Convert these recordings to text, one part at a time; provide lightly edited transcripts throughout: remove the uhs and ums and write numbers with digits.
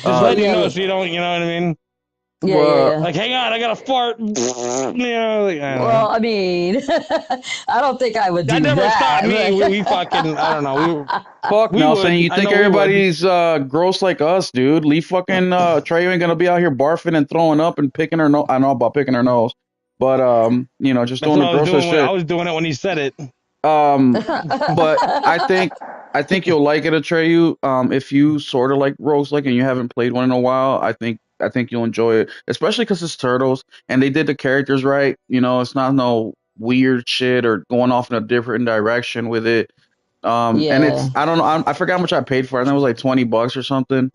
Just letting you Yeah, know so you don't, you know what I mean? yeah. Like, hang on, I got to fart. You know, like, I don't know. Well, I mean, I don't think I would That do never stopped that. me. We fucking, I don't know. But Fuck We Nelson. would. You I think know we would. everybody's gross like us, dude? Lee fucking Trey ain't gonna be out here barfing and throwing up and picking her nose. I know about picking her nose, but just That's doing what the I was grossest doing when I shit. was doing it when he said it. Um, but I think you'll like it, Atreyu. If you sort of like roguelike and you haven't played one in a while, I think you'll enjoy it, especially because it's turtles and they did the characters right. You know, it's not no weird shit or going off in a different direction with it. And yeah. it's I don't know I forgot how much I paid for it. I think it was like $20 or something.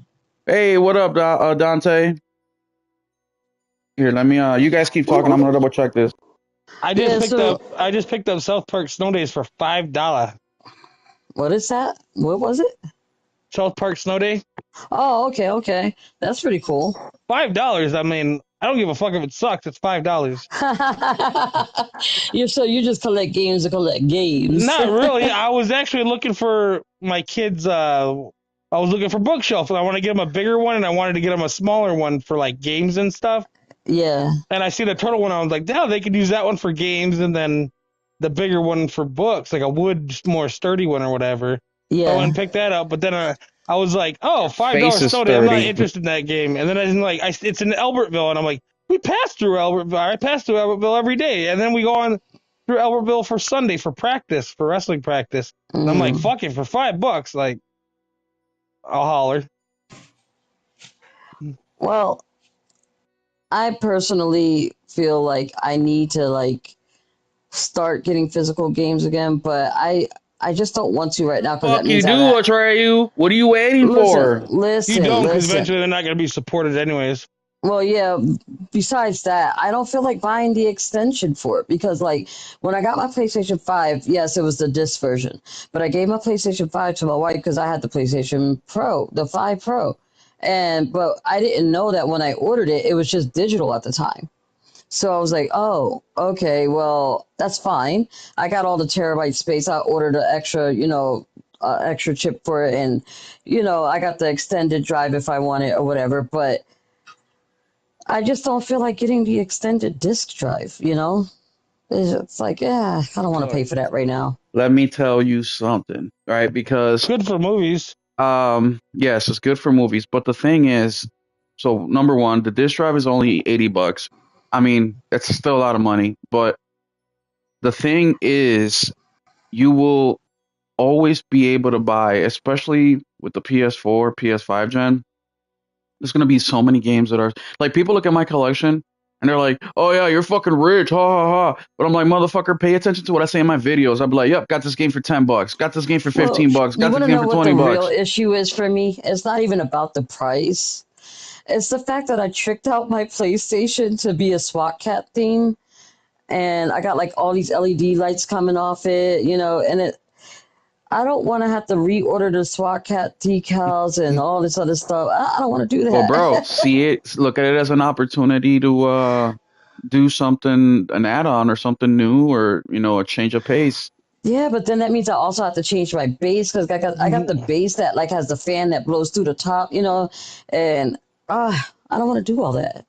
Hey, what up, Dante? Here, let me. You guys keep talking. I'm gonna double check this. Yeah, so I just picked up South Park Snow Days for $5. what is that? What was it? South Park Snow Day, Oh, okay, okay. That's pretty cool. $5. I mean, I don't give a fuck if it sucks. It's $5. You just collect games to collect games. Not really. I was actually looking for my kids. I was looking for bookshelf, and I want to get them a bigger one, and I wanted to get them a smaller one for like games and stuff. Yeah, And I see the turtle one. I was like, yeah, they could use that one for games, and then the bigger one for books, like a wood, more sturdy one or whatever. So I went yeah. and picked that up. But then I was like, oh, Face $5 is snow day. I'm not sturdy. interested in that game. And then I didn't like, it's in Albertville, and I'm like, we pass through Albertville. I pass through Albertville every day, and then we go on through Albertville for Sunday for practice, for wrestling practice. And I'm like, Mm. fuck it, for $5, like, I'll holler. Well, I personally feel like I need to like start getting physical games again, but I just don't want to right now because that Fuck you means do, Atreyu. What are you waiting listen, for? You listen, don't, because listen. eventually they're not going to be supported anyways. Well, yeah, besides that, I don't feel like buying the extension for it because, like, when I got my PlayStation 5, yes, it was the disc version, but I gave my PlayStation 5 to my wife because I had the PlayStation Pro, the 5 Pro. But I didn't know that when I ordered it, it was just digital at the time. So I was like, oh, okay, well, that's fine. I got all the terabyte space. I ordered an extra, extra chip for it, and I got the extended drive if I want it or whatever. But I just don't feel like getting the extended disk drive. It's like, yeah, I don't want to pay Look, for that right now. let me tell you something, right? Because Good for movies. yes, it's good for movies, but the thing is, so number one, the disc drive is only $80. I mean, it's still a lot of money, but the thing is, you will always be able to buy, especially with the PS4, PS5 gen. There's gonna be so many games that are like people look at my collection and they're like, "Oh yeah, you're fucking rich, ha ha ha." But I'm like, "Motherfucker, pay attention to what I say in my videos." I'll be like, "Yep, got this game for $10, got this game for Well, 15 bucks, you got this want to game know for what twenty the real bucks." issue is for me? It's not even about the price. It's the fact that I tricked out my PlayStation to be a SWAT cat theme, and I got like all these LED lights coming off it, and I don't want to have to reorder the SWAT cat decals and all this other stuff. I don't want to do Well, bro, that. see it, look at it as an opportunity to do something, an add-on or something new, or a change of pace. Yeah, but then that means I also have to change my base because I got the base that like has the fan that blows through the top, and I don't want to do all that.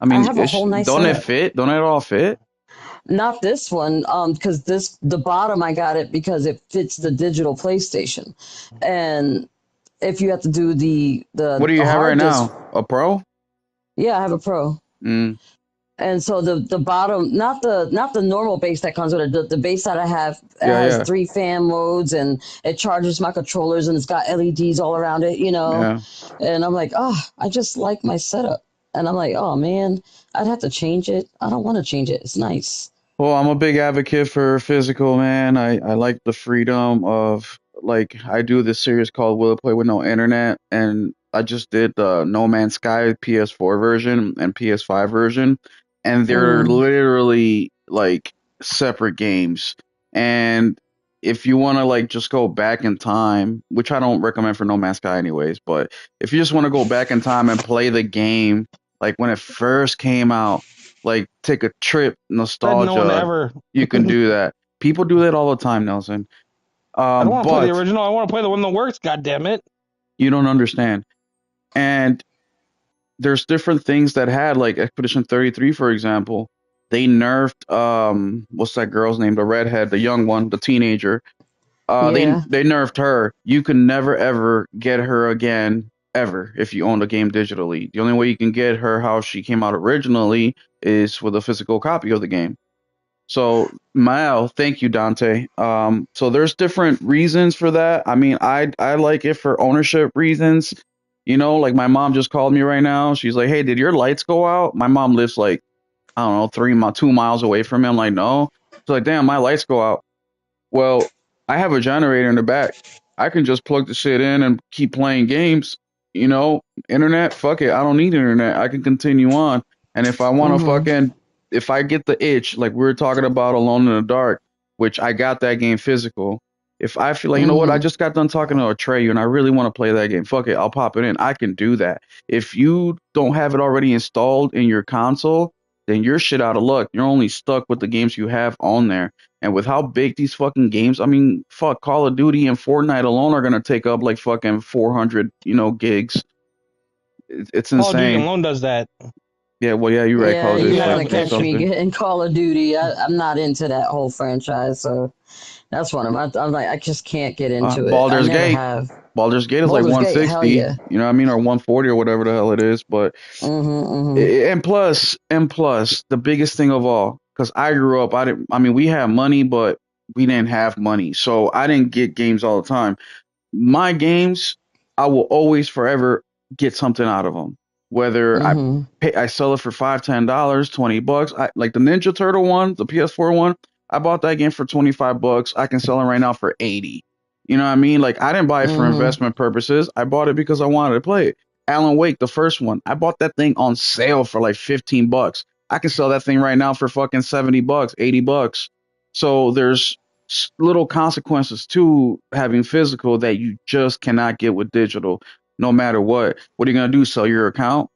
I I mean, have a whole nice don't it setup. fit? Don't it all fit? Not this one, because the bottom I got it because it fits the digital PlayStation, and if you have to do What do you the have right hard disk, now? A Pro? yeah, I have a Pro. Mm, And so the bottom, not the normal base that comes with it. The base that I have yeah, has yeah, three fan modes and it charges my controllers and it's got LEDs all around it. yeah. And I'm like, oh, I just like my setup. And I'm like, oh man, I'd have to change it. I don't want to change it. It's nice. Well, I'm a big advocate for physical, man. I like the freedom of like I do this series called Will It Play with No Internet, and I just did the No Man's Sky PS4 version and PS5 version, and they're Mm, literally like separate games. And if you want to like just go back in time, which I don't recommend for No Man's Sky anyways, but if you just want to go back in time and play the game like when it first came out, like take a trip Said no one nostalgia, ever. you can do that. People do that all the time, Nelson. I don't want to play the But original. I want to play the one that works. God damn it! you don't understand. And there's different things that had, like Expedition 33, for example. They nerfed what's that girl's name? The redhead, the young one, the teenager. Yeah. They nerfed her. You can never ever get her again ever if you own the game digitally. The only way you can get her how she came out originally is with a physical copy of the game. So Mal, thank you, Dante. So there's different reasons for that. I mean, I like it for ownership reasons. You know, like my mom just called me right now. She's like, "Hey, did your lights go out?" My mom lives like, I don't know, 2 miles away from me. I'm like, "No." She's like, "Damn, my lights go out." Well, I have a generator in the back. I can just plug the shit in and keep playing games. You know, internet, fuck it. I don't need internet. I can continue on. And if I want to if I get the itch, like we were talking about Alone in the Dark, which I got that game physical. If I feel like, you know what, I just got done talking to Atreyu and I really want to play that game, fuck it, I'll pop it in. I can do that. If you don't have it already installed in your console, then you're shit out of luck. You're only stuck with the games you have on there. And with how big these fucking games, I mean, fuck, Call of Duty and Fortnite alone are gonna take up like fucking 400, gigs. It's Call of Duty insane. alone does that. Yeah, well, yeah, you're right. Yeah, Call of Duty you're not is gonna catch me something. getting Call of Duty. I'm not into that whole franchise, so that's one of my. I'm like, I just can't get into it. Baldur's I never Gate. have. Baldur's Gate is like Baldur's Gate, 160, hell yeah. you know what I mean, or 140 or whatever the hell it is. But and plus, the biggest thing of all, because I grew up, I mean, we had money, but we didn't have money, so I didn't get games all the time. My games, I will always forever get something out of them. Whether I sell it for $5, $10, $20. I like the Ninja Turtle one, the PS4 one. I bought that game for $25. I can sell it right now for 80. You know what I mean? Like I didn't buy it for investment purposes. I bought it because I wanted to play it. Alan Wake, the first one, I bought that thing on sale for like $15. I can sell that thing right now for fucking $70, $80. So there's little consequences to having physical that you just cannot get with digital, no matter what. What are you gonna do? Sell your account?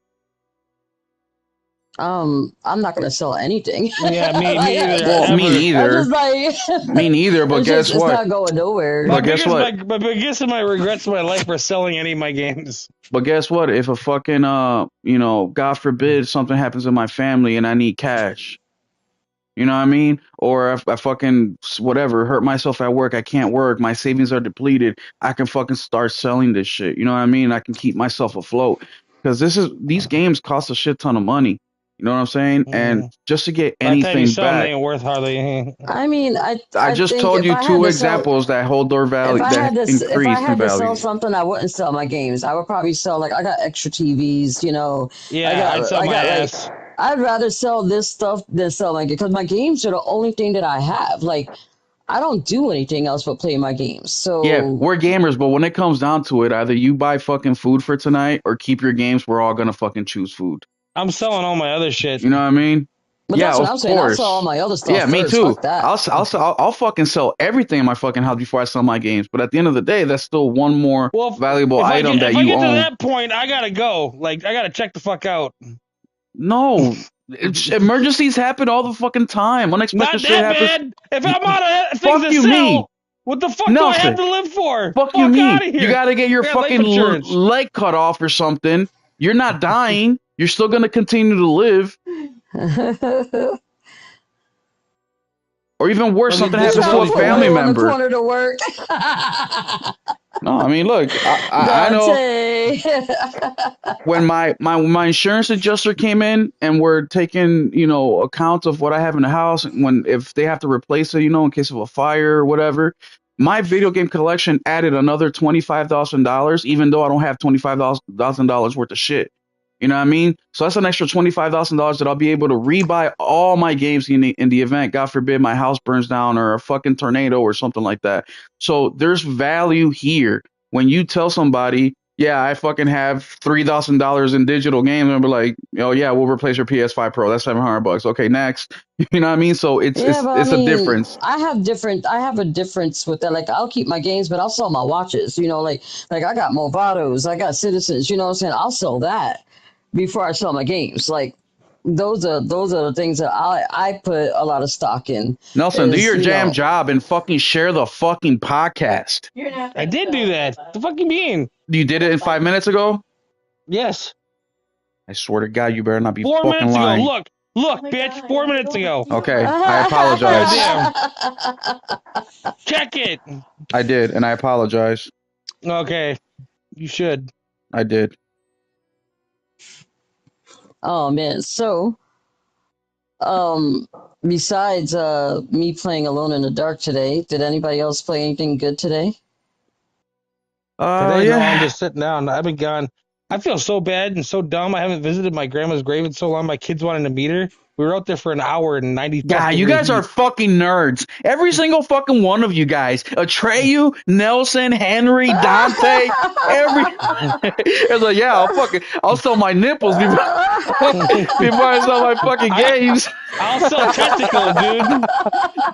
I'm not gonna sell anything. Yeah, me Like, neither. Well, me neither. I'm just like, Me neither. But guess it's what? not going nowhere. But guess what? My biggest of my regrets in my life are selling any of my games. But guess what? If a fucking God forbid something happens in my family and I need cash, you know what I mean? Or if I fucking whatever hurt myself at work, I can't work, my savings are depleted, I can fucking start selling this shit. You know what I mean? I can keep myself afloat because these games cost a shit ton of money. You know what I'm saying? And just to get anything back, ain't worth hardly. I mean, I just told you two examples that hold their value, that increase in value. If I had to sell something, I wouldn't sell my games. I would probably sell, like, I got extra TVs, you know. Yeah, I'd sell my ass. I'd rather sell this stuff than sell my games because my games are the only thing that I have. Like, I don't do anything else but play my games. So yeah, we're gamers, but when it comes down to it, either you buy fucking food for tonight or keep your games. We're all gonna fucking choose food. I'm selling all my other shit. You know what I mean? But yeah, that's what I'm saying. I'll course. sell all my other stuff. Yeah, me first. too. Fuck that. I'll fucking sell everything in my fucking house before I sell my games. But at the end of the day, that's still one more valuable item that you own. If I get to that point, I gotta go. Like, I gotta check the fuck out. No. Emergencies happen all the fucking time. Unexpected shit happens. Bad. If I'm out of things to sell, what the fuck do I have to live for? Fuck you, me. You gotta get your fucking leg cut off or something. You're not dying. You're still gonna continue to live. Or even worse, something happens to a family member. Corner to work. No, I mean, look, I know when my insurance adjuster came in and we're taking, account of what I have in the house, if they have to replace it, in case of a fire or whatever, my video game collection added another $25,000, even though I don't have $25,000 worth of shit. You know what I mean? So that's an extra $25,000 that I'll be able to rebuy all my games in the event, God forbid, my house burns down or a fucking tornado or something like that. So there's value here. When you tell somebody, yeah, I fucking have $3,000 in digital games, and be like, oh yeah, we'll replace your PS5 Pro. That's $700. Okay, next. You know what I mean? So it's a difference. I have a difference with that. Like, I'll keep my games, but I'll sell my watches. Like I got Movados, I got Citizens. You know what I'm saying? I'll sell that before I sell my games. Like, those are the things that I put a lot of stock in. Nelson, do your job and fucking share the fucking podcast. I did do that. The fuck you mean? You did it 5 minutes ago? Yes. I swear to God, you better not be 4 fucking minutes lying. ago. Look, bitch. 4 minutes ago. Okay, I apologize. Damn. Check it. I did, and I apologize. Okay. You should. I did. Oh man. So, um, besides me playing Alone in the Dark today, did anybody else play anything good today? Today, no, I'm Yeah. just sitting down. I've been gone. I feel so bad and so dumb. I haven't visited my grandma's grave in so long. My kids wanted to meet her. We were out there for an hour and 90 Yeah, plus you degree guys are heat. fucking nerds. Every single fucking one of you guys. Atreyu, Nelson, Henry, Dante, every it's like, yeah, I'll sell my nipples before I sell my fucking games. I'll sell testicles, dude.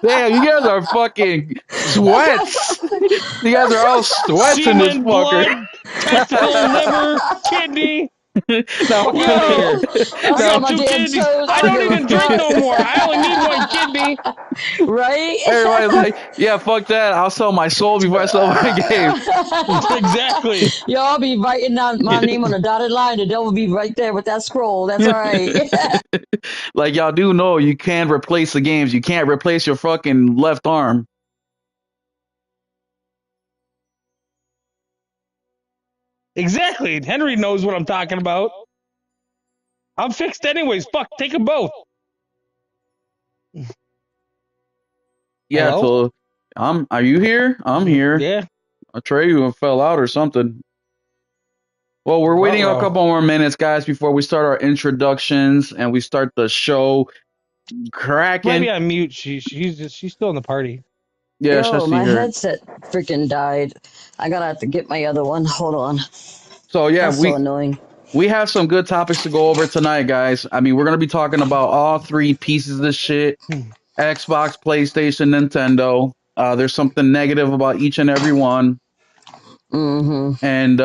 Damn, you guys are fucking sweats. You guys are all sweats in this Semen, fucker. blood, testicle, liver, kidney. Now, Fuck out of here. I'll I sell got my 2 damn kidneys. toes. I don't even drink no more. I only need 1 kidney. Right? everybody's like, yeah, fuck that. I'll sell my soul before I sell my game. Exactly. Yo, I'll be writing down my name on a dotted line. The devil will be right there with that scroll. That's all right. Like, y'all do know you can't replace the games. You can't replace your fucking left arm. Exactly. Henry knows what I'm talking about. I'm fixed anyways. Fuck, take them both. Yeah, Hello? so are you here? I'm here. Yeah. Atreyu fell out or something. Well, we're waiting a couple more minutes, guys, before we start our introductions and we start the show cracking. Maybe on mute. She's still in the party. Yeah, Yo, I see my her. headset freaking died. I gotta have to get my other one. Hold on. So yeah, That's so annoying. we have some good topics to go over tonight, guys. I mean, we're gonna be talking about all 3 pieces of this shit: Xbox, PlayStation, Nintendo. There's something negative about each and every one. Mm-hmm. And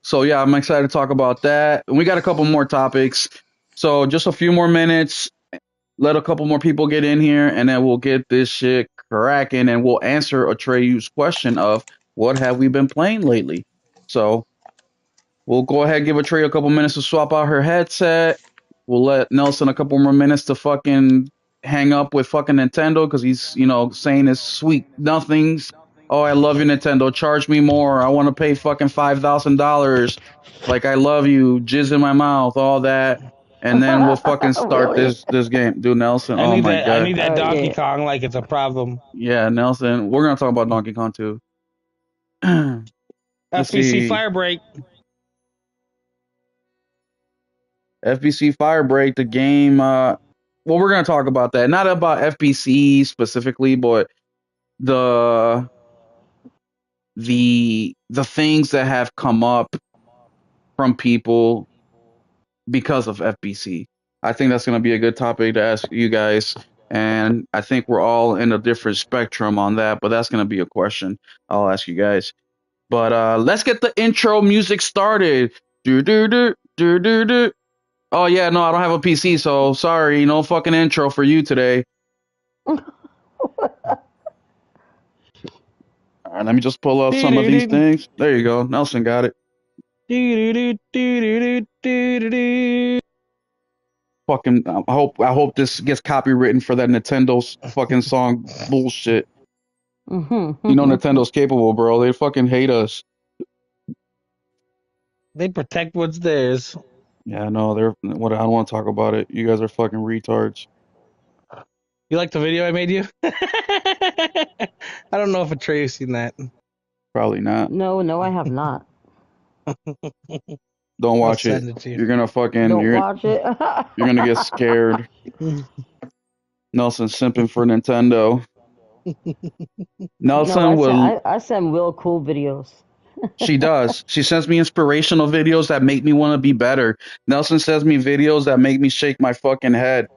so yeah, I'm excited to talk about that. And we got a couple more topics. So just a few more minutes. Let a couple more people get in here, and then we'll get this shit cracking, and we'll answer Atreyu's question of what have we been playing lately. So we'll go ahead and give Atreyu a couple minutes to swap out her headset. We'll let Nelson a couple more minutes to fucking hang up with fucking Nintendo because he's, saying his sweet nothings. Oh, I love you, Nintendo. Charge me more. I want to pay fucking $5,000. Like, I love you. Jizz in my mouth. All that. And then we'll fucking start Really? this game. Dude, Nelson. I Oh need my that. god. I need that Donkey yeah. Kong like it's a problem. Yeah, Nelson. We're gonna talk about Donkey Kong too. Let's FBC see. Firebreak. FBC Firebreak, the game. Well, we're gonna talk about that. Not about FBC specifically, but the things that have come up from people because of FBC. I think that's gonna be a good topic to ask you guys, and I think we're all in a different spectrum on that. But that's gonna be a question I'll ask you guys. But let's get the intro music started. Do do do do do do. Oh yeah, no, I don't have a PC, so sorry, no fucking intro for you today. All right, let me just pull up some of these things. There you go, Nelson got it. Fucking, I hope this gets copywritten for that Nintendo's fucking song bullshit. Mm-hmm. You know Nintendo's capable, bro. They fucking hate us. They protect what's theirs. Yeah, no, I don't want to talk about it. You guys are fucking retards. You like the video I made you? I don't know if Atreyu's seen that. Probably not. No, I have not. Don't watch I'll it. send it to you. You're gonna fucking. Don't watch it. You're gonna get scared. Nelson simping for Nintendo. Nelson I send real cool videos. She does. She sends me inspirational videos that make me want to be better. Nelson sends me videos that make me shake my fucking head.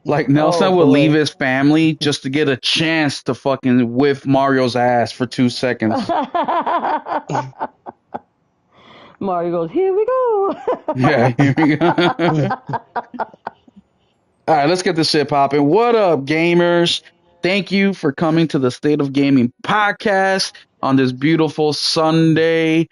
Like Nelson would leave his family just to get a chance to fucking whiff Mario's ass for 2 seconds. Mario goes, here we go. Yeah, here we go. All right, let's get this shit popping. What up, gamers? Thank you for coming to the State of Gaming podcast on this beautiful Sunday.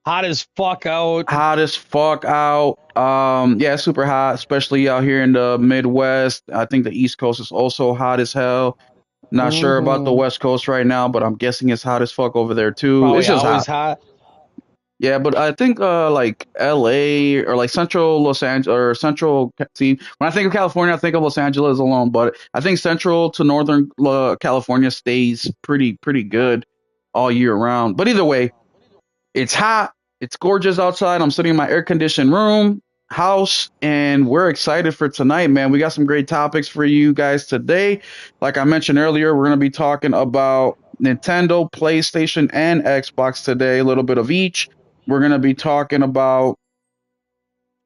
Hot as fuck out. Hot as fuck out. Yeah, super hot, especially out here in the Midwest. I think the East Coast is also hot as hell. Not sure about the Mm-hmm. West Coast right now, but I'm guessing it's hot as fuck over there too. It's Probably just always hot. hot. Yeah, but I think like LA or like central Los Angeles or see, when I think of California, I think of Los Angeles alone, but I think central to northern California stays pretty good all year round. But either way, it's hot, it's gorgeous outside. I'm sitting in my air conditioned room house, and we're excited for tonight, man. We got some great topics for you guys today. Like I mentioned earlier, we're going to be talking about Nintendo, PlayStation, and Xbox today, a little bit of each. We're going to be talking about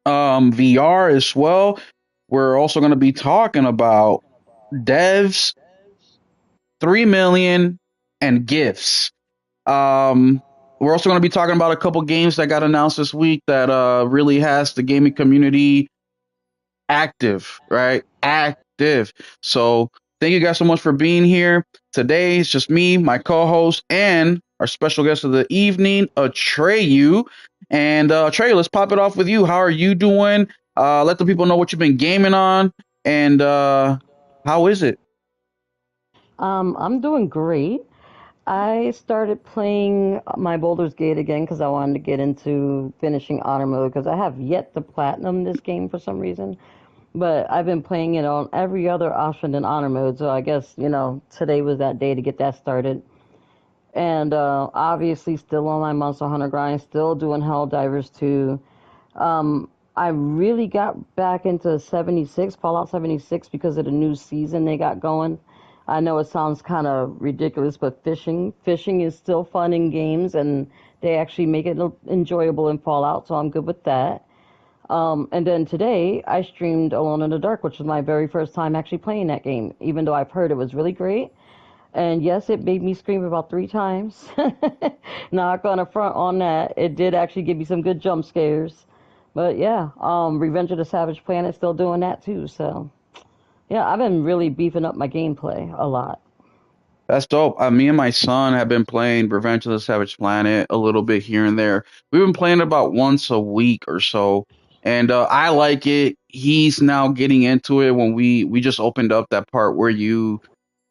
VR as well. We're also going to be talking about devs, 3 million, and gifts. Um, we're also going to be talking about a couple games that got announced this week that really has the gaming community active, right? Active. So thank you guys so much for being here. Today it's just me, my co-host, and our special guest of the evening, Atreyu. And Atreyu, let's pop it off with you. How are you doing? Let the people know what you've been gaming on, and how is it? I'm doing great. I started playing my Baldur's Gate again because I wanted to get into finishing honor mode because I have yet to platinum this game for some reason. But I've been playing it on every other option than honor mode, so I guess, today was that day to get that started. And obviously, still on my Monster Hunter grind, still doing Helldivers 2. I really got back into 76, Fallout 76, because of the new season they got going. I know it sounds kind of ridiculous, but fishing is still fun in games, and they actually make it enjoyable in Fallout, so I'm good with that. And then today, I streamed Alone in the Dark, which was my very first time actually playing that game, even though I've heard it was really great. And yes, it made me scream about 3 times. Not gonna front on that. It did actually give me some good jump scares. But yeah, Revenge of the Savage Planet still doing that too. So yeah, I've been really beefing up my gameplay a lot. That's dope. Me and my son have been playing Revenge of the Savage Planet a little bit here and there. We've been playing about once a week or so, and I like it. He's now getting into it. When we just opened up that part where you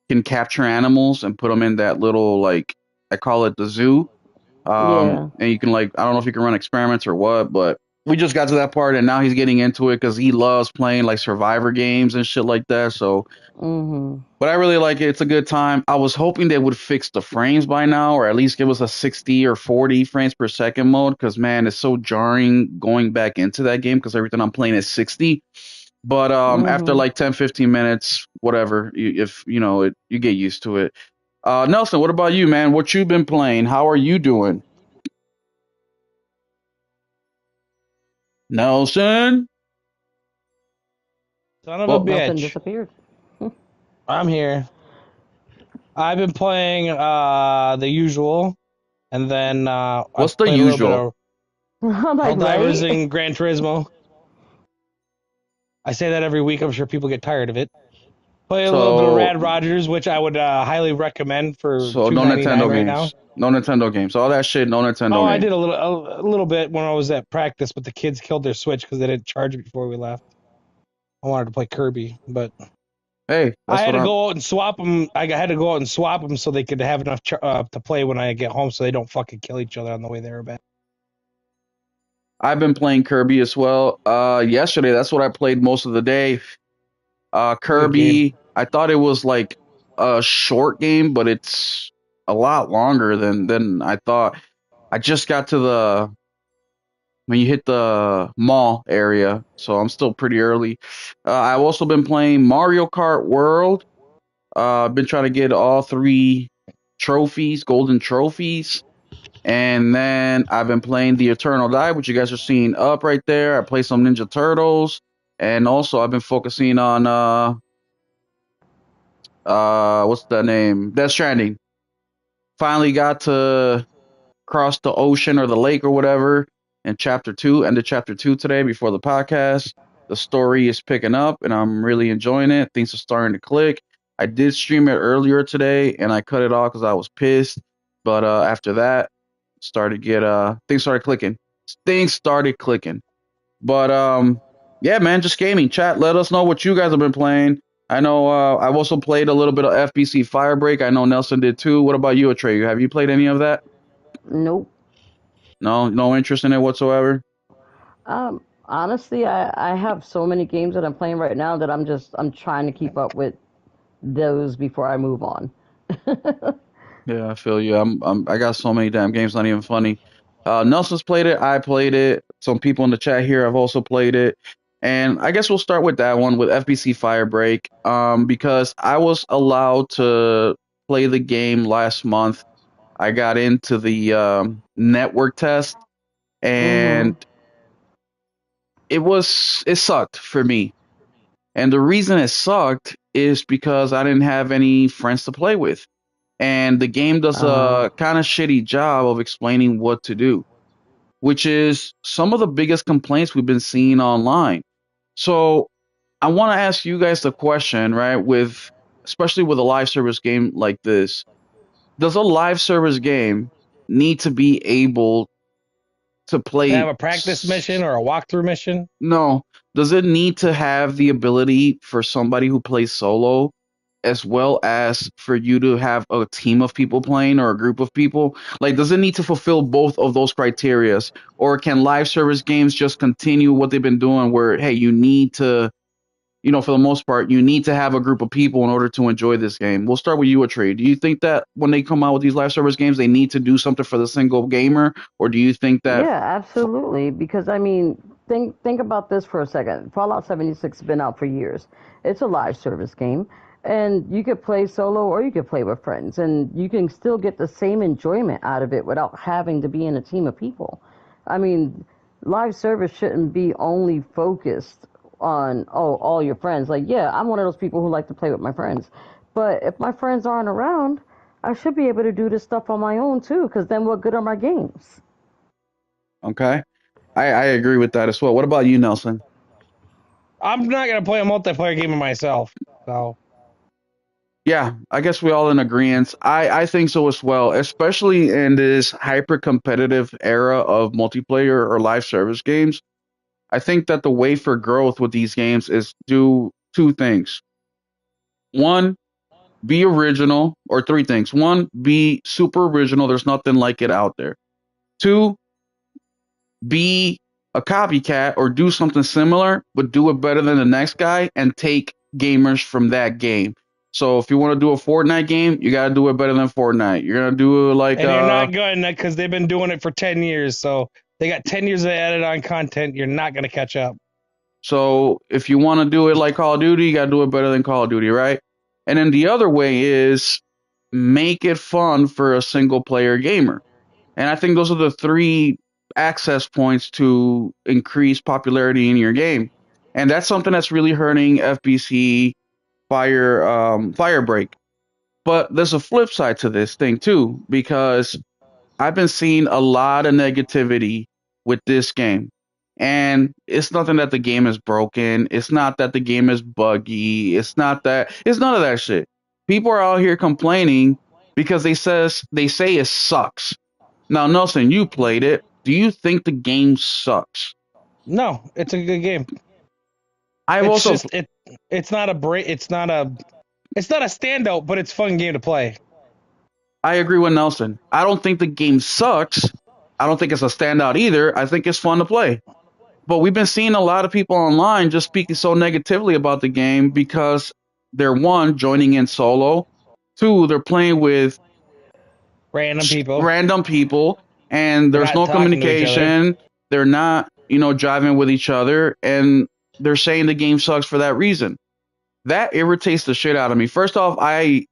can capture animals and put them in that little, like, I call it the zoo. Yeah. And you can, like, I don't know if you can run experiments or what, but we just got to that part, and now he's getting into it because he loves playing like Survivor games and shit like that. So Mhm. but I really like it. It's a good time. I was hoping they would fix the frames by now, or at least give us a 60 or 40 frames per second mode, because man, it's so jarring going back into that game because everything I'm playing is 60. But after Mhm. like 10, 15 minutes, whatever, if you know it, you get used to it. Nelson, what about you, man? What you been playing? How are you doing? Nelson? Son of a Well, Nelson bitch. disappeared. I'm here. I've been playing the usual, and then what's I've the played a little bit usual? of I'm like, Helldivers right? and Gran Turismo. I say that every week. I'm sure people get tired of it. Play a little bit of So Rad Rogers, which I would highly recommend for so no $2.99 Nintendo right now. games. No Nintendo games. All that shit, no Oh, Nintendo I did games. a little bit when I was at practice, but the kids killed their Switch because they didn't charge it before we left. I wanted to play Kirby, but Hey, I that's had what to I'm. go out and swap them. I had to go out and swap them so they could have enough to play when I get home, so they don't fucking kill each other on the way there. Back. I've been playing Kirby as well. Yesterday, that's what I played most of the day. Good game. Kirby, I thought it was like a short game, but it's a lot longer than I thought. I just got to the when you hit the mall area, so I'm still pretty early. I've also been playing Mario Kart World. I've been trying to get all 3 trophies, golden trophies. And then I've been playing The Eternal Dive, which you guys are seeing up right there. I play some Ninja Turtles, and also I've been focusing on what's that name? Death Stranding. Finally got to cross the ocean or the lake or whatever in chapter 2, end of chapter 2 today before the podcast. The story is picking up, and I'm really enjoying it. Things are starting to click. I did stream it earlier today, and I cut it off because I was pissed. But after that, things started clicking. Things started clicking. But yeah, man, just gaming. Chat, let us know what you guys have been playing. I know I've also played a little bit of FBC Firebreak. I know Nelson did too. What about you, Atreyu? Have you played any of that? Nope. No, no interest in it whatsoever. Honestly, I have so many games that I'm playing right now that I'm trying to keep up with those before I move on. Yeah, I feel you. I got so many damn games, not even funny. Nelson's played it. I played it. Some people in the chat here have also played it. And I guess we'll start with that one with FBC Firebreak. Because I was allowed to play the game last month. I got into the network test, Mm-hmm. and it sucked for me. And the reason it sucked is because I didn't have any friends to play with. And the game does Uh, a kind of shitty job of explaining what to do, which is some of the biggest complaints we've been seeing online. So I want to ask you guys the question, right? Especially with a live service game like this, does a live service game need to be able to To play? have a practice mission or a walkthrough mission. No, does it need to have the ability for somebody who plays solo as well as for you to have a team of people playing or a group of people? Like, does it need to fulfill both of those criterias? Or can live service games just continue what they've been doing where, hey, you need to, for the most part, you need to have a group of people in order to enjoy this game? We'll start with you, Atreyu. Do you think that when they come out with these live service games, they need to do something for the single gamer? Or do you think that, yeah, absolutely. Because I mean, think about this for a second. Fallout 76 has been out for years. It's a live service game, and you could play solo or you could play with friends, and you can still get the same enjoyment out of it without having to be in a team of people. I mean, live service shouldn't be only focused on all your friends. Like, yeah, I'm one of those people who like to play with my friends, but if my friends aren't around, I should be able to do this stuff on my own too. Because then what good are my games? okay? I agree with that as well. What about you, Nelson? I'm not gonna play a multiplayer game of myself. So Yeah, I guess we all in agreement. I think so as well, especially in this hyper competitive era of multiplayer or live service games. I think that the way for growth with these games is do two things. One, be original, or three things. One, be super original. There's nothing like it out there. Two, be a copycat or do something similar, but do it better than the next guy and take gamers from that game. So if you want to do a Fortnite game, you got to do it better than Fortnite. You're gonna do it like and you're not going because they've been doing it for 10 years. So they got 10 years of added on content. You're not gonna catch up. so if you want to do it like Call of Duty, you got to do it better than Call of Duty, right? And then the other way is make it fun for a single player gamer. And I think those are the three access points to increase popularity in your game. And that's something that's really hurting FBC Firebreak. But there's a flip side to this thing too, because I've been seeing a lot of negativity with this game. And it's nothing that the game is broken. It's not that the game is buggy. It's none of that shit. People are out here complaining because they say it sucks. Now, Nelson, you played it. Do you think the game sucks? No, it's a good game. I've It's also just it. It's not a break. It's not a standout, but it's a fun game to play. I agree with Nelson. I don't think the game sucks. I don't think it's a standout either. I think it's fun to play. But we've been seeing a lot of people online just speaking so negatively about the game because they're one, joining in solo, two, they're playing with Random people. random people, and They're there's not no talking to each other. communication. They're not, driving with each other, and they're saying the game sucks for that reason. That irritates the shit out of me. First off, I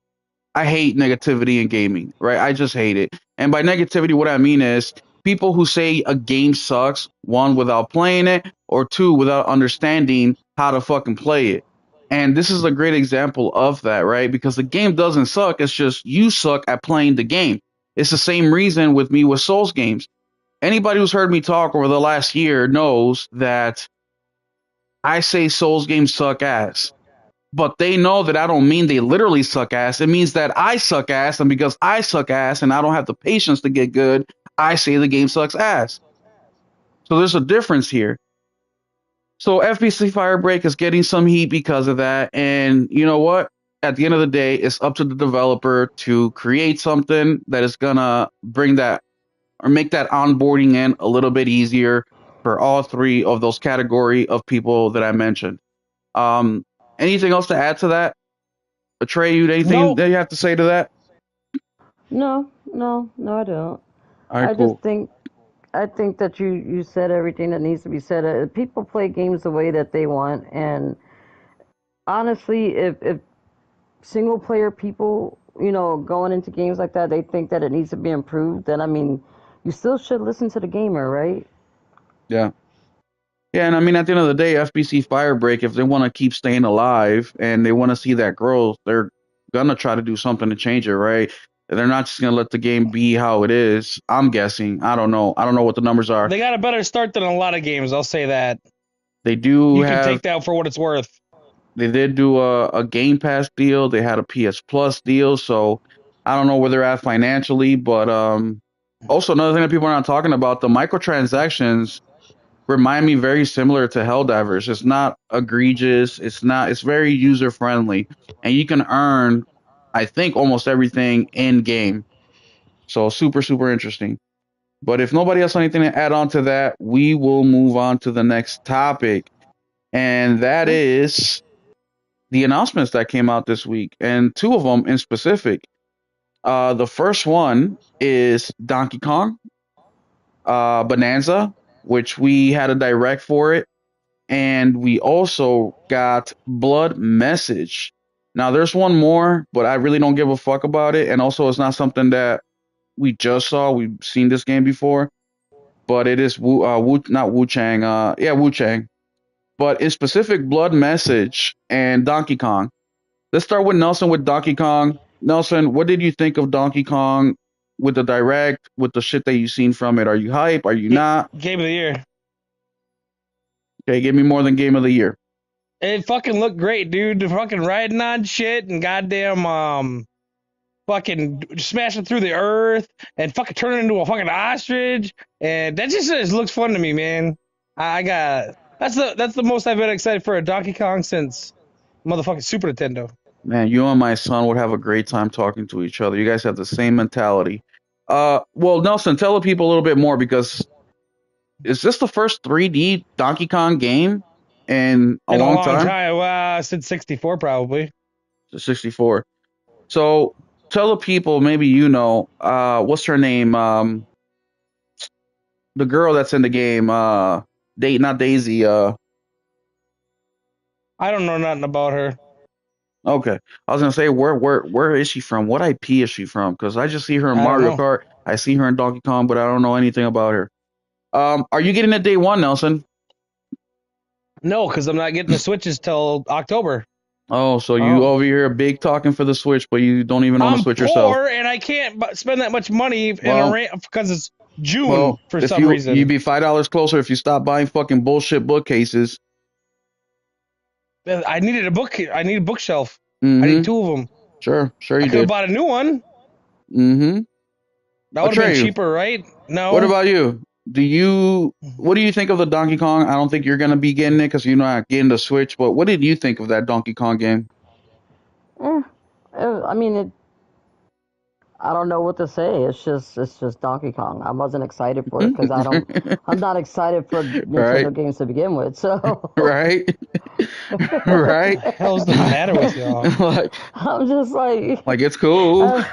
hate negativity in gaming, right? I just hate it. And by negativity, what I mean is people who say a game sucks, one, without playing it, or two, without understanding how to fucking play it. And this is a great example of that, right? Because the game doesn't suck. It's just you suck at playing the game. It's the same reason with me with Souls games. Anybody who's heard me talk over the last year knows that I say Souls games suck ass, but they know that I don't mean they literally suck ass. It means that I suck ass, and because I suck ass and I don't have the patience to get good, I say the game sucks ass. So there's a difference here. So FBC Firebreak is getting some heat because of that. And you know what? At the end of the day, it's up to the developer to create something that is going to bring that or make that onboarding in a little bit easier for all three of those category of people that I mentioned. Um, Anything else to add to that? Trey, you anything No. that you have to say to that? No, I don't. All right, I cool. just think I think that you said everything that needs to be said. People play games the way that they want, and honestly, if single player people, going into games like that, they think that it needs to be improved, then I mean, you still should listen to the gamer, right? Yeah. Yeah, and I mean, at the end of the day, FBC Firebreak, if they want to keep staying alive and they want to see that growth, they're gonna try to do something to change it, right? They're not just gonna let the game be how it is. I'm guessing. I don't know. I don't know what the numbers are. They got a better start than a lot of games. I'll say that. They do You can have. take that for what it's worth. They did do a Game Pass deal. They had a PS Plus deal. So I don't know where they're at financially, but also another thing that people are not talking about, the microtransactions remind me very similar to Helldivers. It's not egregious. It's very user friendly, and you can earn, I think, almost everything in game. So super, super interesting. But if nobody else has anything to add on to that, we will move on to the next topic. And that is the announcements that came out this week, and two of them in specific. The first one is Donkey Kong Bonanza, which we had a direct for it, and we also got Blood Message. Now, there's one more, but I really don't give a fuck about it, and also it's not something that we just saw. We've seen this game before, but it is not Wu Chang. Yeah, Wu Chang. But in specific, Blood Message and Donkey Kong. Let's start with Nelson with Donkey Kong. Nelson, what did you think of Donkey Kong with the direct, with the shit that you've seen from it? Are you hype? Are you not? Game of the year. Okay, give me more than Game of the Year. It fucking looked great, dude. The fucking riding on shit and goddamn fucking smashing through the earth and fucking turning into a fucking ostrich, and that just looks fun to me, man. I got that's the most I've been excited for a Donkey Kong since motherfucking Super Nintendo. Man, you and my son would have a great time talking to each other. You guys have the same mentality. Well, Nelson, tell the people a little bit more, because is this the first 3D Donkey Kong game in a long time? Since 64 probably. The 64. So tell the people, maybe what's her name? The girl that's in the game, not Daisy. I don't know nothing about her. Okay, I was gonna say where is she from? What IP is she from? Because I just see her in I don't Mario know. Kart. I see her in Donkey Kong, but I don't know anything about her. Are you getting it day one, Nelson? No, because I'm not getting the Switches till October. Oh, so you over here big talking for the Switch, but you don't even own the I'm Switch poor yourself. and I can't spend that much money because it's June Well, for if some reason. you'd be $5 closer if you stop buying fucking bullshit bookcases. I needed a book. I need a bookshelf. Mm-hmm. I need two of them. Sure you I could have did. bought a new one. Mm-hmm. That would have been cheaper, right? No. What about you? What do you think of the Donkey Kong? I don't think you're gonna be getting it because you're not getting the Switch. But what did you think of that Donkey Kong game? I mean, I don't know what to say. It's just Donkey Kong. I wasn't excited for it because I'm not excited for Nintendo games to begin with. So right. Right. What the hell's the matter with y'all? I'm just like it's cool.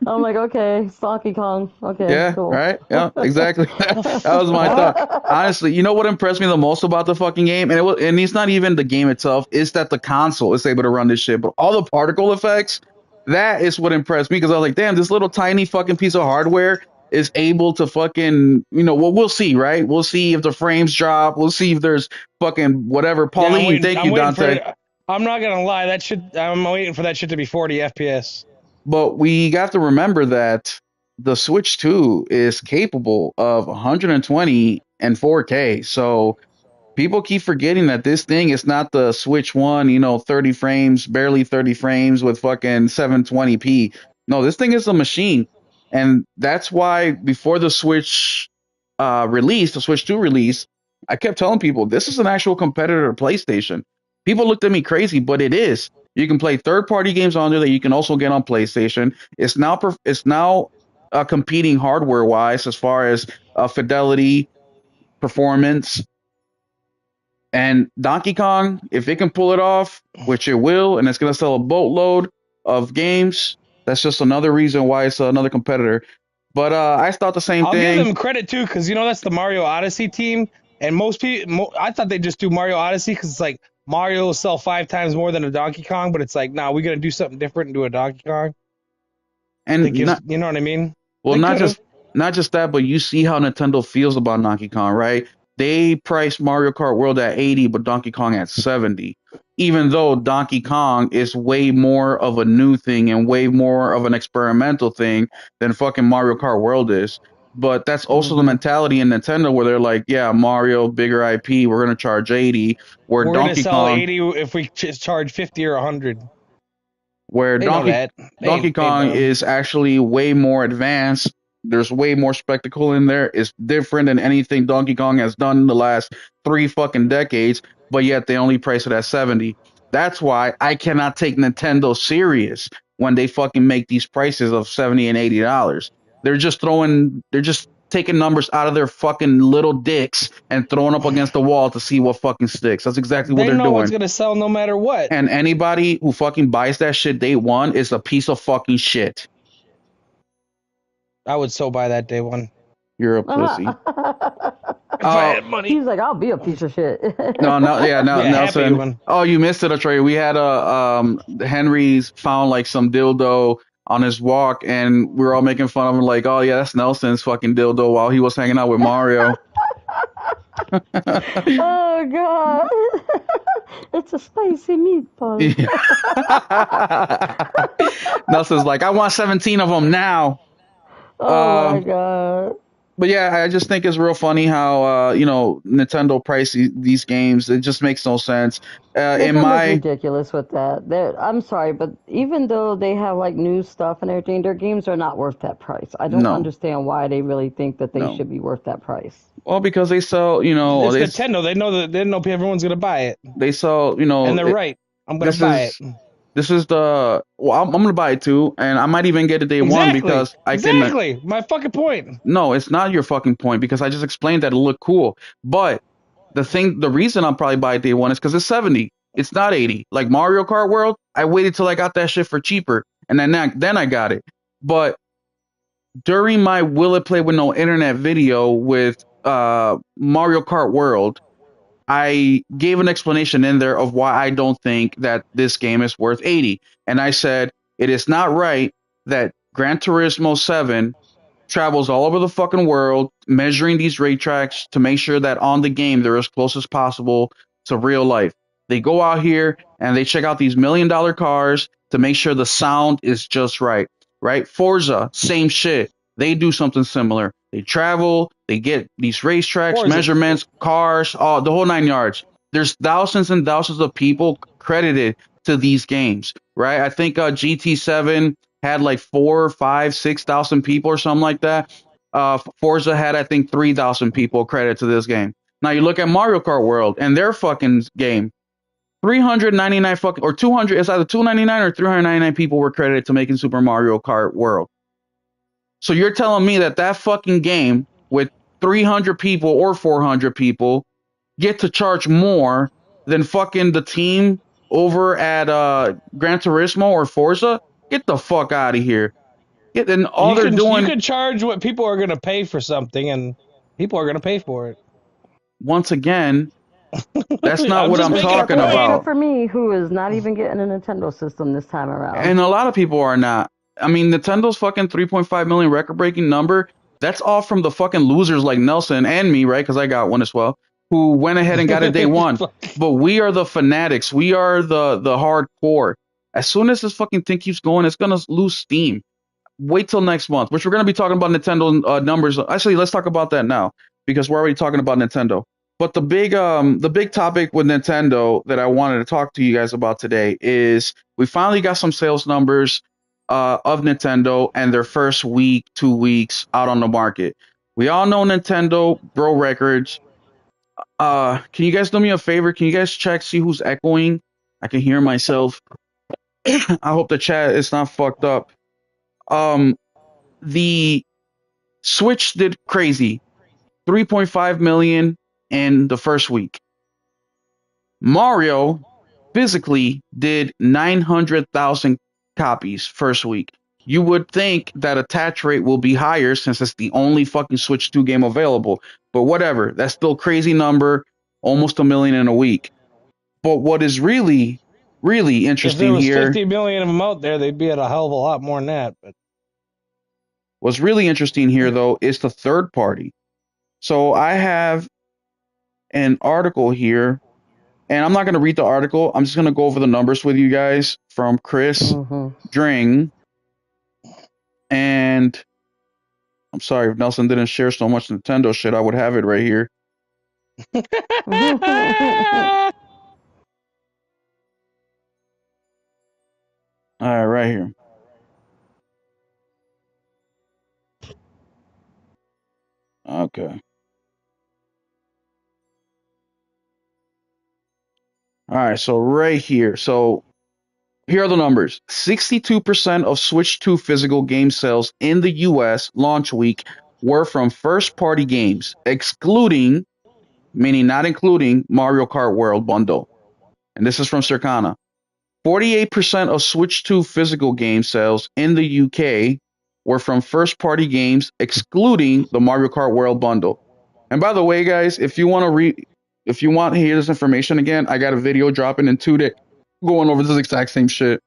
I'm like, okay, it's Donkey Kong. Okay, yeah, cool. Right? Yeah, exactly. That was my thought. Honestly, you know what impressed me the most about the fucking game? And it's not even the game itself, it's that the console is able to run this shit. But all the particle effects, that is what impressed me, because I was like, damn, this little tiny fucking piece of hardware is able to fucking, well, we'll see, right? We'll see if the frames drop. We'll see if there's fucking whatever. Pauline, thank you, Dante. I'm not gonna lie, I'm waiting for that shit to be 40 FPS. But we got to remember that the Switch 2 is capable of 120 and 4K. So people keep forgetting that this thing is not the Switch 1, 30 frames, barely 30 frames with fucking 720p. No, this thing is a machine. And that's why before the Switch release, the Switch 2 release, I kept telling people this is an actual competitor to PlayStation. People looked at me crazy, but it is. You can play third-party games on there that you can also get on PlayStation. It's now competing hardware-wise as far as fidelity, performance, and Donkey Kong. If it can pull it off, which it will, and it's going to sell a boatload of games, that's just another reason why it's another competitor. But I thought the same I'll thing. give them credit too, because that's the Mario Odyssey team, and most people, I thought they'd just do Mario Odyssey because it's like Mario will sell 5 times more than a Donkey Kong, but it's like, nah, we're gonna do something different and do a Donkey Kong. And That gives, you know what I mean? well, They not could've. just that, but you see how Nintendo feels about Donkey Kong, right? They priced Mario Kart World at 80, but Donkey Kong at 70. Even though Donkey Kong is way more of a new thing and way more of an experimental thing than fucking Mario Kart World is. But that's also the mentality in Nintendo where they're like, yeah, Mario, bigger IP, we're gonna charge 80. Where We're gonna Donkey sell Kong, 80 if we charge 50 or 100. where They know that. Donkey Kong dumb. is actually way more advanced. There's way more spectacle in there. It's different than anything Donkey Kong has done in the last 3 fucking decades, but yet they only price it at 70. That's why I cannot take Nintendo serious when they fucking make these prices of 70 and $80. They're just taking numbers out of their fucking little dicks and throwing up against the wall to see what fucking sticks. That's exactly what They they're know doing. what's gonna sell no matter what. And anybody who fucking buys that shit day one is a piece of fucking shit. I would so buy that day one. You're a pussy. If I had money. He's like, I'll be a piece of shit. No, Yeah, happy Nelson. one. Oh, you missed it, Trey. We had Henry's found like some dildo on his walk, and we were all making fun of him, like, oh yeah, that's Nelson's fucking dildo while he was hanging out with Mario. Oh God! It's a spicy meatball. Nelson's like, I want 17 of them now. Oh my God! But yeah, I just think it's real funny how Nintendo price these games. It just makes no sense. Nintendo's ridiculous with that. I'm sorry, but even though they have like new stuff and everything, their games are not worth that price. I don't understand why they really think that they should be worth that price. Well, because they sell, It's Nintendo. They know everyone's gonna buy it. They sell, and they're right. I'm gonna buy it. This is I'm gonna buy it too, and I might even get it day one because I can. Exactly, my fucking point. No, it's not your fucking point because I just explained that it looked cool. But the reason I'll probably buy it day one is because it's 70. It's not 80. Like Mario Kart World, I waited till I got that shit for cheaper, and then I got it. But during my Will It Play with No Internet video with Mario Kart World, I gave an explanation in there of why I don't think that this game is worth 80. And I said, it is not right that Gran Turismo 7 travels all over the fucking world, measuring these racetracks to make sure that on the game they're as close as possible to real life. They go out here and they check out these $1 million cars to make sure the sound is just right, right? Forza, same shit. They do something similar. They travel, they get these racetracks, measurements, cars, the whole 9 yards. There's thousands and thousands of people credited to these games, right? I think GT7 had like 4, 5, 6,000 people or something like that. Forza had, I think, 3,000 people credited to this game. Now you look at Mario Kart World and their fucking game. 399 fucking or 200. It's either 299 or 399 people were credited to making Super Mario Kart World. So you're telling me that fucking game with 300 people or 400 people get to charge more than fucking the team over at Gran Turismo or Forza? Get the fuck out of here. You could charge what people are going to pay for something, and people are going to pay for it. Once again, that's not what I'm talking about. Except for me, who is not even getting a Nintendo system this time around. And a lot of people are not. I mean, Nintendo's fucking 3.5 million record-breaking number, that's all from the fucking losers like Nelson and me, right? Because I got one as well, who went ahead and got it day one. But we are the fanatics. We are the hardcore. As soon as this fucking thing keeps going, it's going to lose steam. Wait till next month, which we're going to be talking about Nintendo numbers. Actually, let's talk about that now because we're already talking about Nintendo. But the big topic with Nintendo that I wanted to talk to you guys about today is we finally got some sales numbers of Nintendo and their first week, 2 weeks out on the market. We all know Nintendo broke records. Can you guys do me a favor? Can you guys check, see who's echoing? I can hear myself. I hope the chat is not fucked up. The Switch did crazy. 3.5 million in the first week. Mario physically did 900,000 copies first week. You would think that attach rate will be higher since it's the only fucking Switch 2 game available. But whatever, that's still a crazy number, almost a million in a week. But what is really, really If there interesting was here, 50 million of them out there, they'd be at a hell of a lot more than that. But what's really interesting here though is the third party. So I have an article here, and I'm not going to read the article. I'm just going to go over the numbers with you guys from Chris Dring. And I'm sorry if Nelson didn't share so much Nintendo shit. I would have it right here. All right, right here. Okay. All right, so right here. So here are the numbers. 62% of Switch 2 physical game sales in the US launch week were from first party games, excluding, meaning not including, Mario Kart World Bundle. And this is from Circana. 48% of Switch 2 physical game sales in the UK were from first party games, excluding the Mario Kart World Bundle. And by the way, guys, if you want to hear this information again, I got a video dropping in 2 days going over this exact same shit.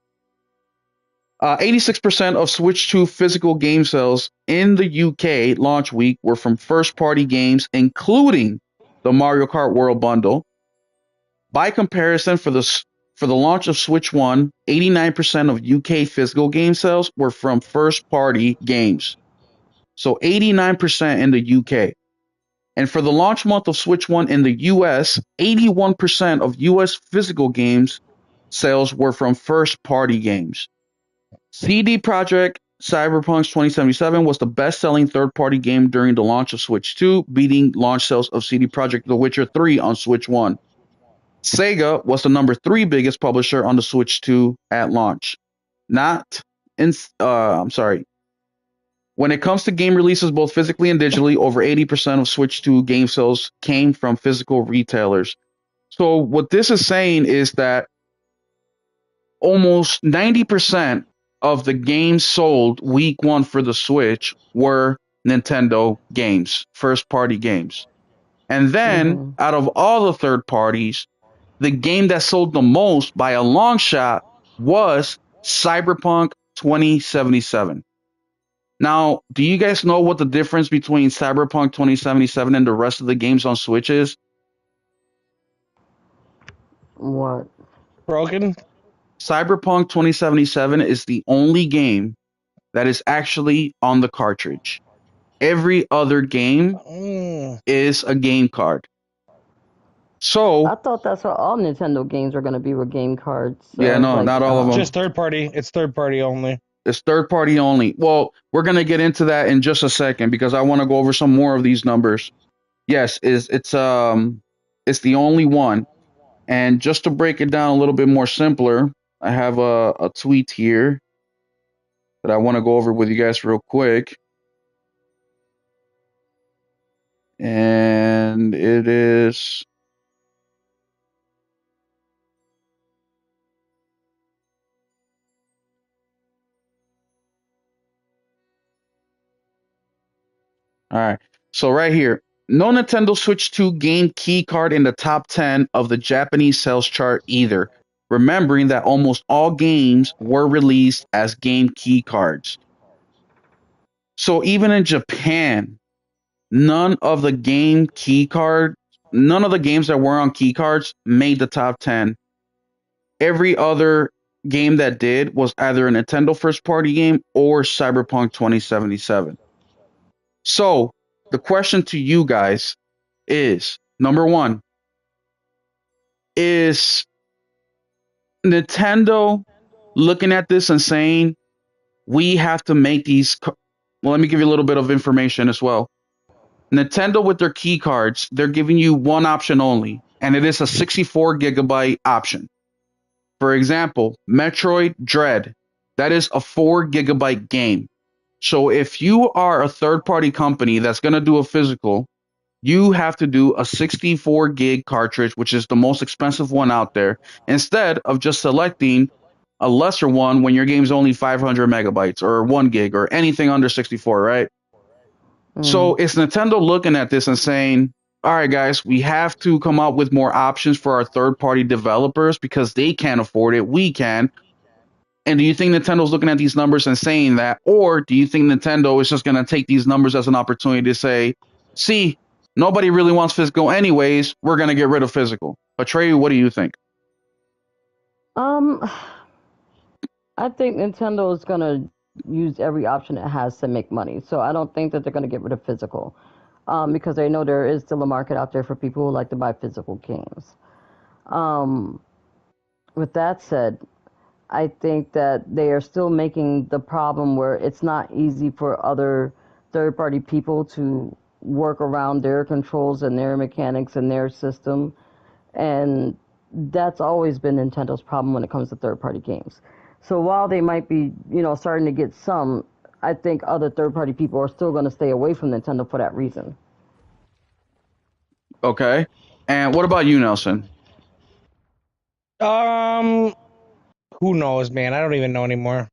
86% of Switch 2 physical game sales in the UK launch week were from first party games, including the Mario Kart World Bundle. By comparison, for the launch of Switch 1, 89% of UK physical game sales were from first party games. So 89% in the UK. And for the launch month of Switch 1 in the US, 81% of US physical games sales were from first party games. CD Projekt Cyberpunk 2077 was the best-selling third-party game during the launch of Switch 2, beating launch sales of CD Projekt The Witcher 3 on Switch 1. Sega was the number 3 biggest publisher on the Switch 2 at launch. I'm sorry. When it comes to game releases, both physically and digitally, over 80% of Switch 2 game sales came from physical retailers. So what this is saying is that almost 90% of the games sold week 1 for the Switch were Nintendo games, first-party games. And then, out of all the third parties, the game that sold the most by a long shot was Cyberpunk 2077. Now, do you guys know what the difference between Cyberpunk 2077 and the rest of the games on Switch is? What? broken. Cyberpunk 2077 is the only game that is actually on the cartridge. Every other game is a game card. So I thought that's what all Nintendo games were going to be, with game cards. yeah, no, not all of them. Just third party. It's third party only. It's third party only. Well, we're gonna get into that in just a second because I want to go over some more of these numbers. Yes, it's the only one. And just to break it down a little bit more simpler, I have a tweet here that I want to go over with you guys real quick. And it is all right. So right here, no Nintendo Switch 2 game key card in the top 10 of the Japanese sales chart either. Remembering that almost all games were released as game key cards. So even in Japan, none of the games that were on key cards made the top 10. Every other game that did was either a Nintendo first party game or Cyberpunk 2077. So the question to you guys is, number one, is Nintendo looking at this and saying, we have to make these. Well, let me give you a little bit of information as well. Nintendo with their key cards, they're giving you one option only, and it is a 64 gigabyte option. For example, Metroid Dread, that is a 4 gigabyte game. So if you are a third party company that's going to do a physical, you have to do a 64 gig cartridge, which is the most expensive one out there, instead of just selecting a lesser one when your game's only 500 megabytes or 1 gig or anything under 64, right? So it's Nintendo looking at this and saying, all right, guys, we have to come up with more options for our third party developers because they can't afford it. We can. And do you think Nintendo's looking at these numbers and saying that? Or do you think Nintendo is just going to take these numbers as an opportunity to say, see, nobody really wants physical anyways. We're going to get rid of physical. Atreyu, what do you think? I think Nintendo is gonna use every option it has to make money. So I don't think that they're gonna get rid of physical, because they know there is still a market out there for people who like to buy physical games. Um, with that said, I think that they are still making the problem where it's not easy for other third-party people to work around their controls and their mechanics and their system, and that's always been Nintendo's problem when it comes to third-party games. So while they might be, starting to get some, I think other third-party people are still going to stay away from Nintendo for that reason. Okay. And what about you, Nelson? Who knows, man? I don't even know anymore.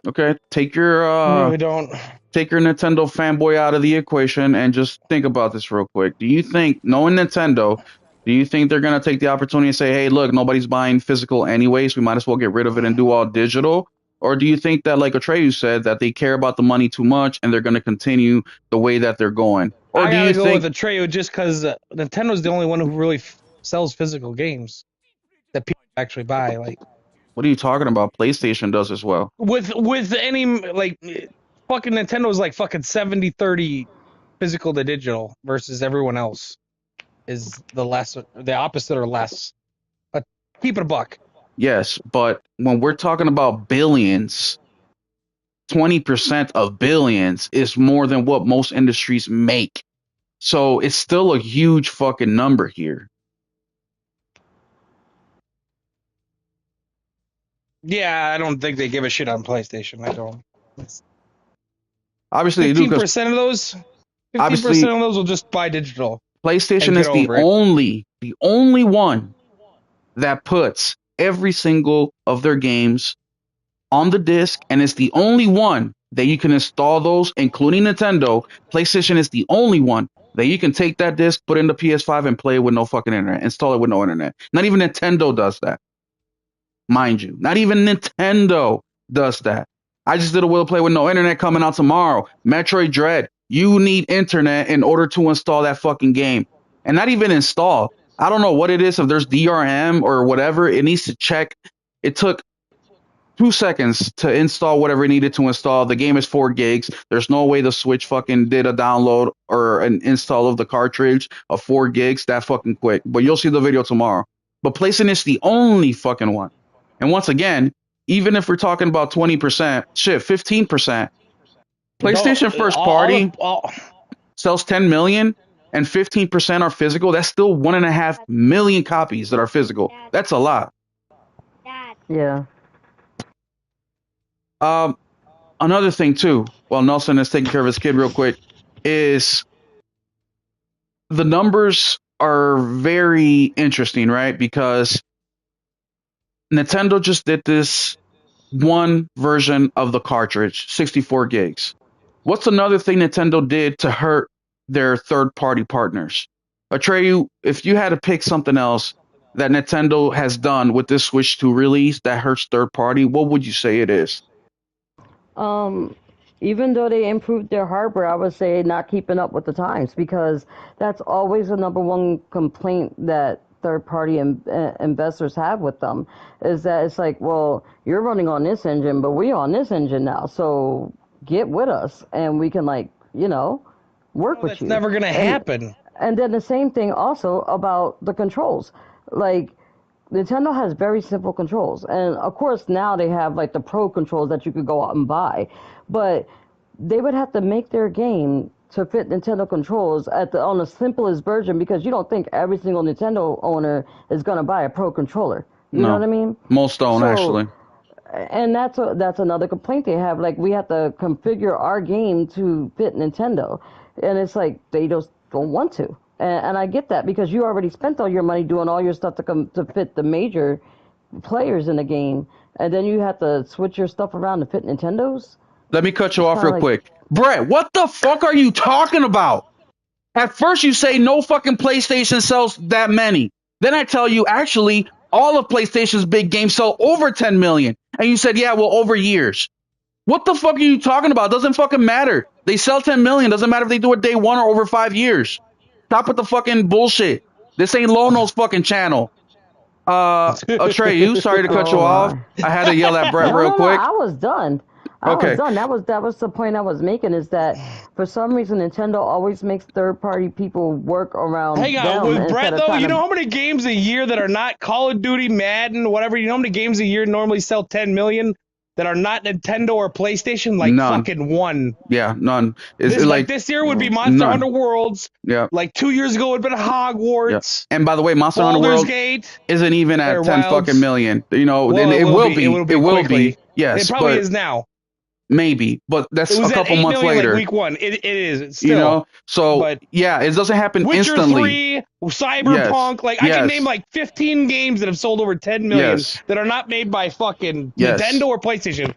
Okay. Take I your really don't. Nintendo fanboy out of the equation and just think about this real quick. Do you think, knowing Nintendo, do you think they're going to take the opportunity and say, hey, look, nobody's buying physical anyways, we might as well get rid of it and do all digital? Or do you think that, like Atreyu said, that they care about the money too much and they're going to continue the way that they're going? Or I do gotta you go think, with Atreyu just because Nintendo's the only one who really sells physical games that people actually buy. Like, what are you talking about? PlayStation does as well. with any like fucking Nintendo's like fucking 70-30 physical to digital versus everyone else is the opposite or less. Keep it a buck. Yes, but when we're talking about billions, 20% of billions is more than what most industries make. So it's still a huge fucking number here. Yeah, I don't think they give a shit on PlayStation. I don't. Obviously, they do because 15% of those, 15% obviously of those will just buy digital. PlayStation And is get over it. the only one that puts every single of their games on the disc, and it's the only one that you can install those, including Nintendo. PlayStation is the only one that you can take that disc, put in the PS5, and play it with no fucking internet. Install it with no internet. Not even Nintendo does that, mind you. Not even Nintendo does that. I just did a will play with no internet coming out tomorrow. Metroid Dread. You need internet in order to install that fucking game. And not even install. I don't know what it is, if there's DRM or whatever. It needs to check. It took 2 seconds to install whatever it needed to install. The game is 4 gigs. There's no way the Switch fucking did a download or an install of the cartridge of 4 gigs that fucking quick. But you'll see the video tomorrow. But PlayStation is the only fucking one. And once again, even if we're talking about 20%, shit, 15%, PlayStation first party sells 10 million and 15% are physical. That's still 1.5 million copies that are physical. That's a lot. Yeah. Another thing too, while Nelson is taking care of his kid real quick, is the numbers are very interesting, right? Because Nintendo just did this one version of the cartridge, 64 gigs. What's another thing Nintendo did to hurt their third-party partners? Atreyu, if you had to pick something else that Nintendo has done with this Switch 2 release that hurts third-party, what would you say it is? Even though they improved their hardware, I would say not keeping up with the times, because that's always the number one complaint that third-party investors have with them, is that it's like, well, you're running on this engine, but we're on this engine now, so get with us, and we can, like, work with That's you. never gonna happen. And then the same thing also about the controls. Like, Nintendo has very simple controls, and of course now they have like the pro controls that you could go out and buy, but they would have to make their game to fit Nintendo controls on the simplest version because you don't think every single Nintendo owner is gonna buy a pro controller. You know what No, I mean? most don't So, actually. and that's another complaint they have. Like we have to configure our game to fit Nintendo, and it's like they just don't want to. And I get that because you already spent all your money doing all your stuff to fit the major players in the game, and then you have to switch your stuff around to fit Nintendo's. Let me cut you It's off kind of real like, quick. Brett, what the fuck are you talking about? At first you say no fucking PlayStation sells that many. Then I tell you actually all of PlayStation's big games sell over 10 million. And you said, yeah, well, over years. What the fuck are you talking about? Doesn't fucking matter. They sell 10 million. Doesn't matter if they do it day one or over 5 years. Stop with the fucking bullshit. This ain't Lono's fucking channel. Atreyu, sorry to cut you oh off. my. I had to yell at Brett No, real no, no. quick. I was done. I was Okay. done. That was the point I was making is that for some reason Nintendo always makes third-party people work around Hang on, them with instead Brett of though, trying you to. know how many games a year that are not Call of Duty, Madden, whatever. You know how many games a year normally sell 10 million that are not Nintendo or PlayStation? Like None. fucking one. Yeah, none. Is This it like like this year would be Yeah. Monster none? Hunter Worlds. Yeah. Like 2 years ago would have been Yeah. Hogwarts, And by the way, Monster Hunter Baldur's World Gate, isn't even or at 10 fucking Wilds. million. You know, Well, and it it will will be. It be. will It be will be. quickly. Yes, It probably but is now. maybe. But It that's was a at couple 8 months million like later. week one. It is You still. know, so But yeah, it doesn't happen Witcher instantly. 3, Yes. Cyberpunk, like I can name Yes. like 15 games that have sold over 10 million Yes. that are not made by fucking Yes. Nintendo or PlayStation.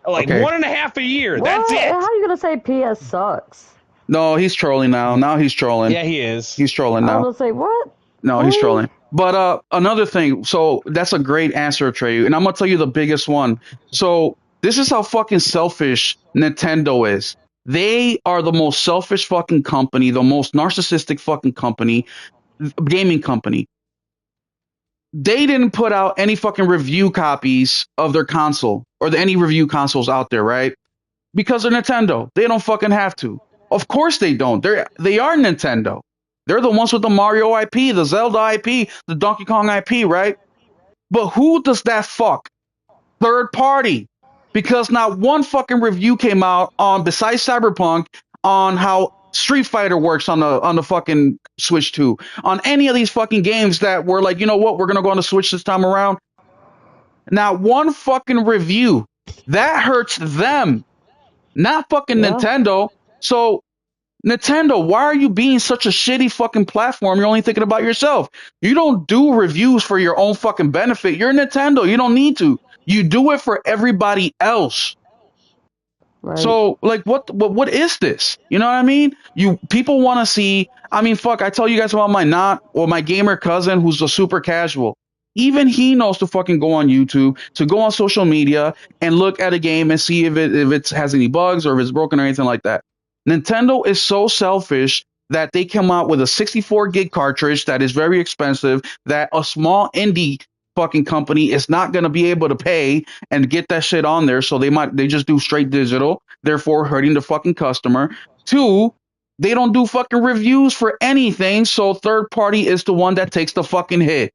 Like Okay. 1.5 a year. That's What? it. How are you gonna say PS sucks? No, he's trolling now. Now he's trolling. Yeah, he is. He's trolling I now. was gonna say what? No, he's Really? trolling. But another thing. So that's a great answer, Trey. And I'm gonna tell you the biggest one. So this is how fucking selfish Nintendo is. They are the most selfish fucking company, the most narcissistic fucking company, gaming company. They didn't put out any fucking review copies of their console or any review consoles out there, right? Because they're Nintendo. They don't fucking have to. Of course they don't. They are Nintendo. They're the ones with the Mario IP, the Zelda IP, the Donkey Kong IP, right? But who does that fuck? Third party. Because not one fucking review came out on besides Cyberpunk on how Street Fighter works on the fucking Switch 2. On any of these fucking games that were like, you know what, we're gonna go on the Switch this time around. Not one fucking review. That hurts them, not fucking Yeah. Nintendo. So Nintendo, why are you being such a shitty fucking platform? You're only thinking about yourself. You don't do reviews for your own fucking benefit. You're Nintendo. You don't need to. You do it for everybody else. Right. So, like, what is this? You know what I mean? You people want to see. I mean, fuck. I tell you guys about my gamer cousin who's a super casual. Even he knows to fucking go on YouTube, to go on social media and look at a game and see if it has any bugs or if it's broken or anything like that. Nintendo is so selfish that they come out with a 64 gig cartridge that is very expensive that a small indie fucking company is not going to be able to pay and get that shit on there. So they just do straight digital, therefore hurting the fucking customer. Two, they don't do fucking reviews for anything. So third party is the one that takes the fucking hit.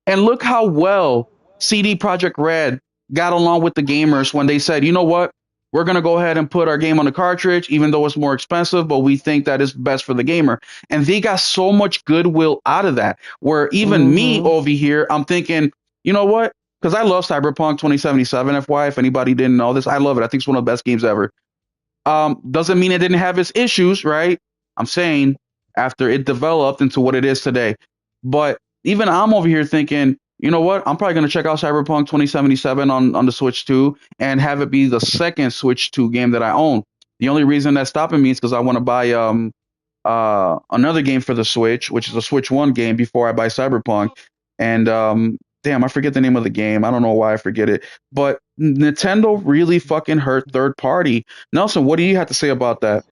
And look how well CD Projekt Red got along with the gamers when they said, you know what? We're going to go ahead and put our game on the cartridge, even though it's more expensive, but we think that is best for the gamer. And they got so much goodwill out of that, where even me over here, I'm thinking, you know what? Because I love Cyberpunk 2077, FY, if anybody didn't know this. I love it. I think it's one of the best games ever. Doesn't mean it didn't have its issues, right? I'm saying after it developed into what it is today. But even I'm over here thinking, you know what? I'm probably going to check out Cyberpunk 2077 on the Switch 2 and have it be the second Switch 2 game that I own. The only reason that's stopping me is because I want to buy another game for the Switch, which is a Switch 1 game before I buy Cyberpunk. And damn, I forget the name of the game. I don't know why I forget it. But Nintendo really fucking hurt third party. Nelson, what do you have to say about that?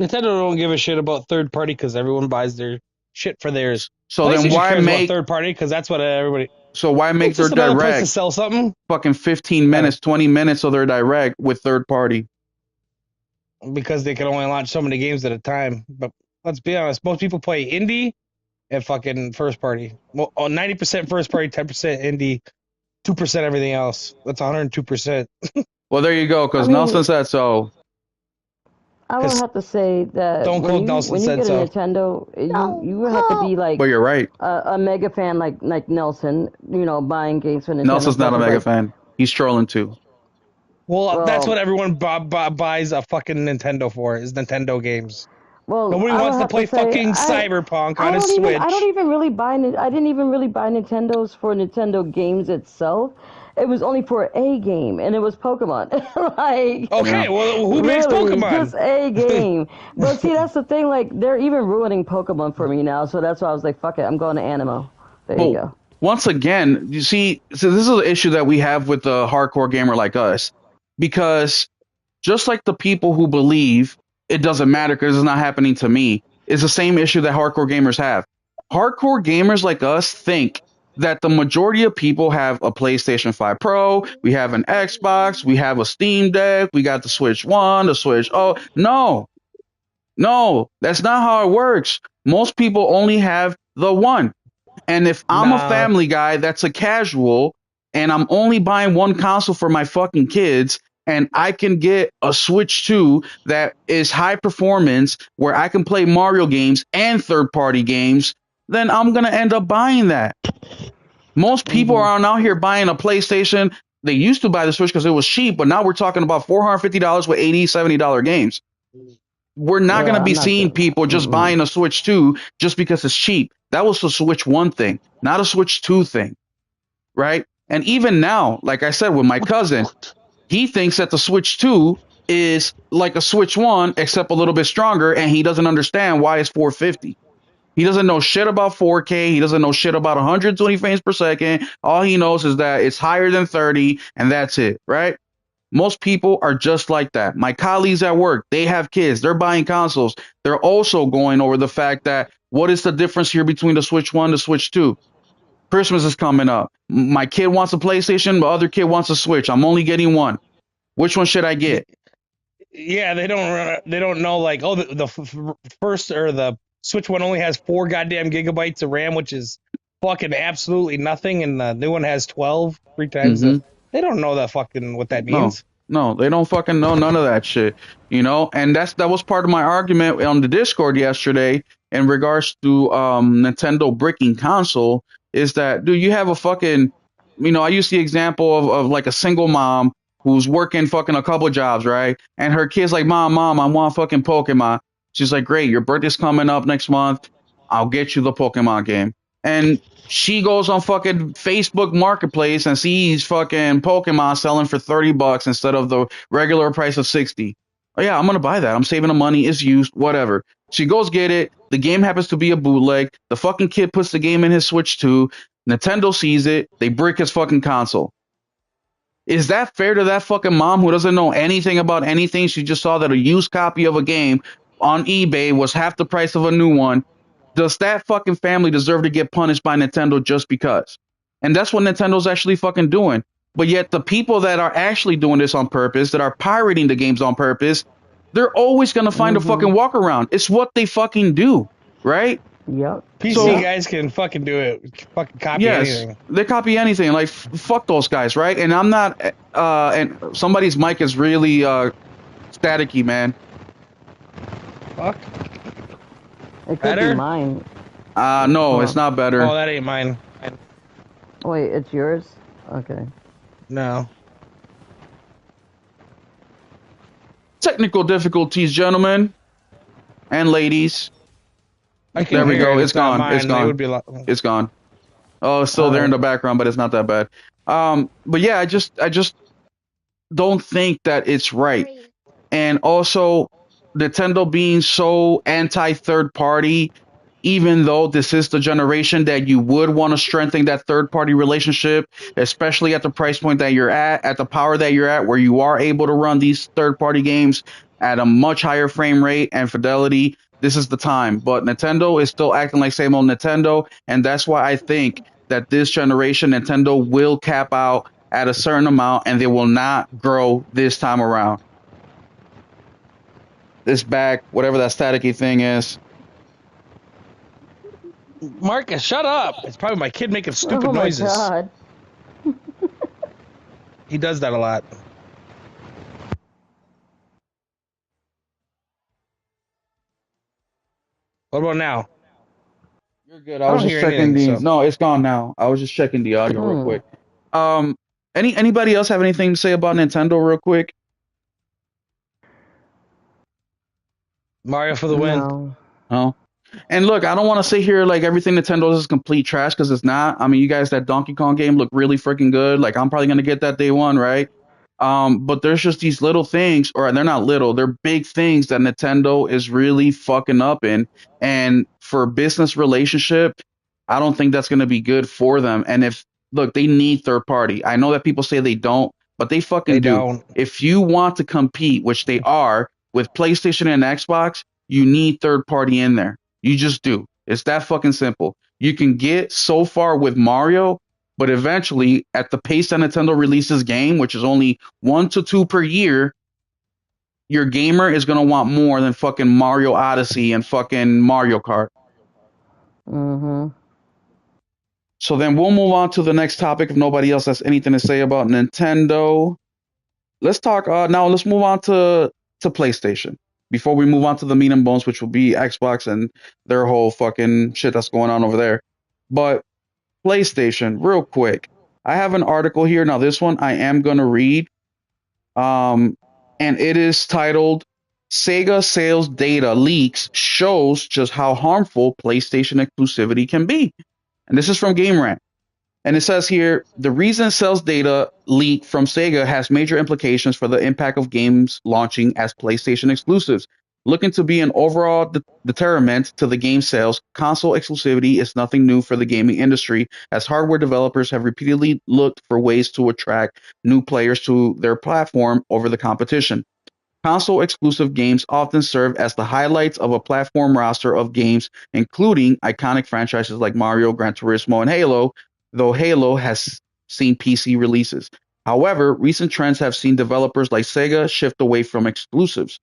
Nintendo don't give a shit about third party because everyone buys their shit for theirs. So then PlayStation why cares about make third party because that's what everybody. so why make It's their just another place to direct sell something fucking 15 minutes, 20 minutes of their direct with third party? because they can only launch so many games at a time. But let's be honest, most people play indie and fucking first party. Well, 90% first party, 10% indie, 2% everything else. That's 102%. Well, there you go, I because mean, Nelson said so. I would Because have to say that Stone Cold Nelson when you said get a so. Nintendo, you would have to be But like you're right. a mega fan like Nelson, buying games for Nintendo Nelson's not stuff a is mega like, fan. He's trolling too. Well, that's what well, everyone buys a fucking Nintendo for, is Nintendo games. well, Nobody I would wants to have to play say fucking Cyberpunk on a I don't Switch. even really I didn't even really buy Nintendos for Nintendo games itself. It was only for a game, and it was Pokemon. Like, Yeah. Okay, well, who makes really, Pokemon? just a game. But see, that's the thing. Like, they're even ruining Pokemon for me now. So that's why I was like, fuck it, I'm going to Animo. There you But go. once again, you see, so this is an issue that we have with the hardcore gamer like us, because just like the people who believe it doesn't matter because it's not happening to me, is the same issue that hardcore gamers have. Hardcore gamers like us think that the majority of people have a PlayStation 5 Pro, we have an Xbox, we have a Steam Deck, we got the Switch 1, the Switch. Oh, no, no, that's not how it works. Most people only have the one. And if I'm a Nah. family guy that's a casual and I'm only buying one console for my fucking kids and I can get a Switch 2 that is high performance where I can play Mario games and third party games, then I'm going to end up buying that. Most people Hmm. are out here buying a PlayStation. They used to buy the Switch because it was cheap, but now we're talking about $450 with $80, $70 games. We're not going to be I'm not seeing doing that. people just Mm-mm. buying a Switch 2 just because it's cheap. That was the Switch 1 thing, not a Switch 2 thing, right? And even now, like I said, with my cousin, he thinks that the Switch 2 is like a Switch 1, except a little bit stronger, and he doesn't understand why it's 450. He doesn't know shit about 4K. He doesn't know shit about 120 frames per second. All he knows is that it's higher than 30, and that's it, right? Most people are just like that. My colleagues at work, they have kids, they're buying consoles. They're also going over the fact that what is the difference here between the Switch 1 and the Switch 2? Christmas is coming up. My kid wants a PlayStation, the other kid wants a Switch. I'm only getting one. Which one should I get? Yeah, they don't know, like, oh, the first, or the Switch one only has 4 goddamn gigabytes of RAM, which is fucking absolutely nothing, and the new one has 12, 3 times the. Mm-hmm. They don't know that fucking what that No, means. no, they don't fucking know none of that shit, And that was part of my argument on the Discord yesterday in regards to Nintendo bricking console. Is that, dude, you have a fucking, I use the example of like a single mom who's working fucking a couple jobs, right? And her kid's like, mom, I want fucking Pokemon. She's like, great, your birthday's coming up next month. I'll get you the Pokemon game. And she goes on fucking Facebook Marketplace and sees fucking Pokemon selling for $30 instead of the regular price of 60. Oh yeah, I'm gonna buy that. I'm saving the money. It's used, whatever. She goes get it. The game happens to be a bootleg. The fucking kid puts the game in his Switch 2. Nintendo sees it. They brick his fucking console. Is that fair to that fucking mom who doesn't know anything about anything? She just saw that a used copy of a game on eBay was half the price of a new one. Does that fucking family deserve to get punished by Nintendo just because? And that's what Nintendo's actually fucking doing. But yet the people that are actually doing this on purpose, that are pirating the games on purpose, they're always gonna find a fucking Hmm. walk around. It's what they fucking do, right? Yep. PC So Yep. guys can fucking do it, fucking copy yes, anything. they copy anything. Like fuck those guys, right? And I'm not. And somebody's mic is really staticky, man. Fuck. It could be Better? mine. No, Hold it's on. not Oh, better. that ain't mine. Wait, it's yours? Okay. No. Technical difficulties, gentlemen and ladies. I can There we hear go. it. It's It's not gone. It's mine. It gone. would be like. It's gone. Oh, it's still All there in right. the background, but it's not that bad. But yeah, I just don't think that it's right. And also, Nintendo being so anti third party, even though this is the generation that you would want to strengthen that third party relationship, especially at the price point that you're at the power that you're at, where you are able to run these third party games at a much higher frame rate and fidelity. This is the time. But Nintendo is still acting like same old Nintendo. And that's why I think that this generation, Nintendo will cap out at a certain amount and they will not grow this time around. This back, whatever that staticky thing is. Marcus, shut up. It's probably my kid making stupid Oh my noises. god. He does that a lot. What about now? You're good. I I was don't just hear checking anything, the. so. No, it's gone now. I was just checking the audio real Hmm. quick. Anybody else have anything to say about Nintendo real quick? Mario for the win. No. No. And look, I don't want to sit here like everything Nintendo is complete trash because it's not. I mean, you guys, that Donkey Kong game looked really freaking good. Like, I'm probably gonna get that day one, right? But there's just these little things, or they're not little, they're big things that Nintendo is really fucking up in. And for business relationship, I don't think that's gonna be good for them. And if look, they need third party. I know that people say they don't, but they They fucking do. don't. If you want to compete, which they are with PlayStation and Xbox, you need third party in there. You just do. It's that fucking simple. You can get so far with Mario, but eventually, at the pace that Nintendo releases game, which is only 1 to 2 per year, your gamer is gonna want more than fucking Mario Odyssey and fucking Mario Kart. Mm-hmm. So then we'll move on to the next topic if nobody else has anything to say about Nintendo. Let's talk now. Let's move on to PlayStation before we move on to the meat and bones, which will be Xbox and their whole fucking shit that's going on over there. But PlayStation, real quick. I have an article here. Now, this one I am going to read. And it is titled Sega Sales Data Leaks Shows Just How Harmful PlayStation Exclusivity Can Be. And this is from Game Rant. And it says here the reason sales data leak from Sega has major implications for the impact of games launching as PlayStation exclusives. Looking to be an overall deterrent to the game sales, console exclusivity is nothing new for the gaming industry, as hardware developers have repeatedly looked for ways to attract new players to their platform over the competition. Console exclusive games often serve as the highlights of a platform roster of games, including iconic franchises like Mario, Gran Turismo, and Halo, though Halo has seen PC releases. However, recent trends have seen developers like Sega shift away from exclusives.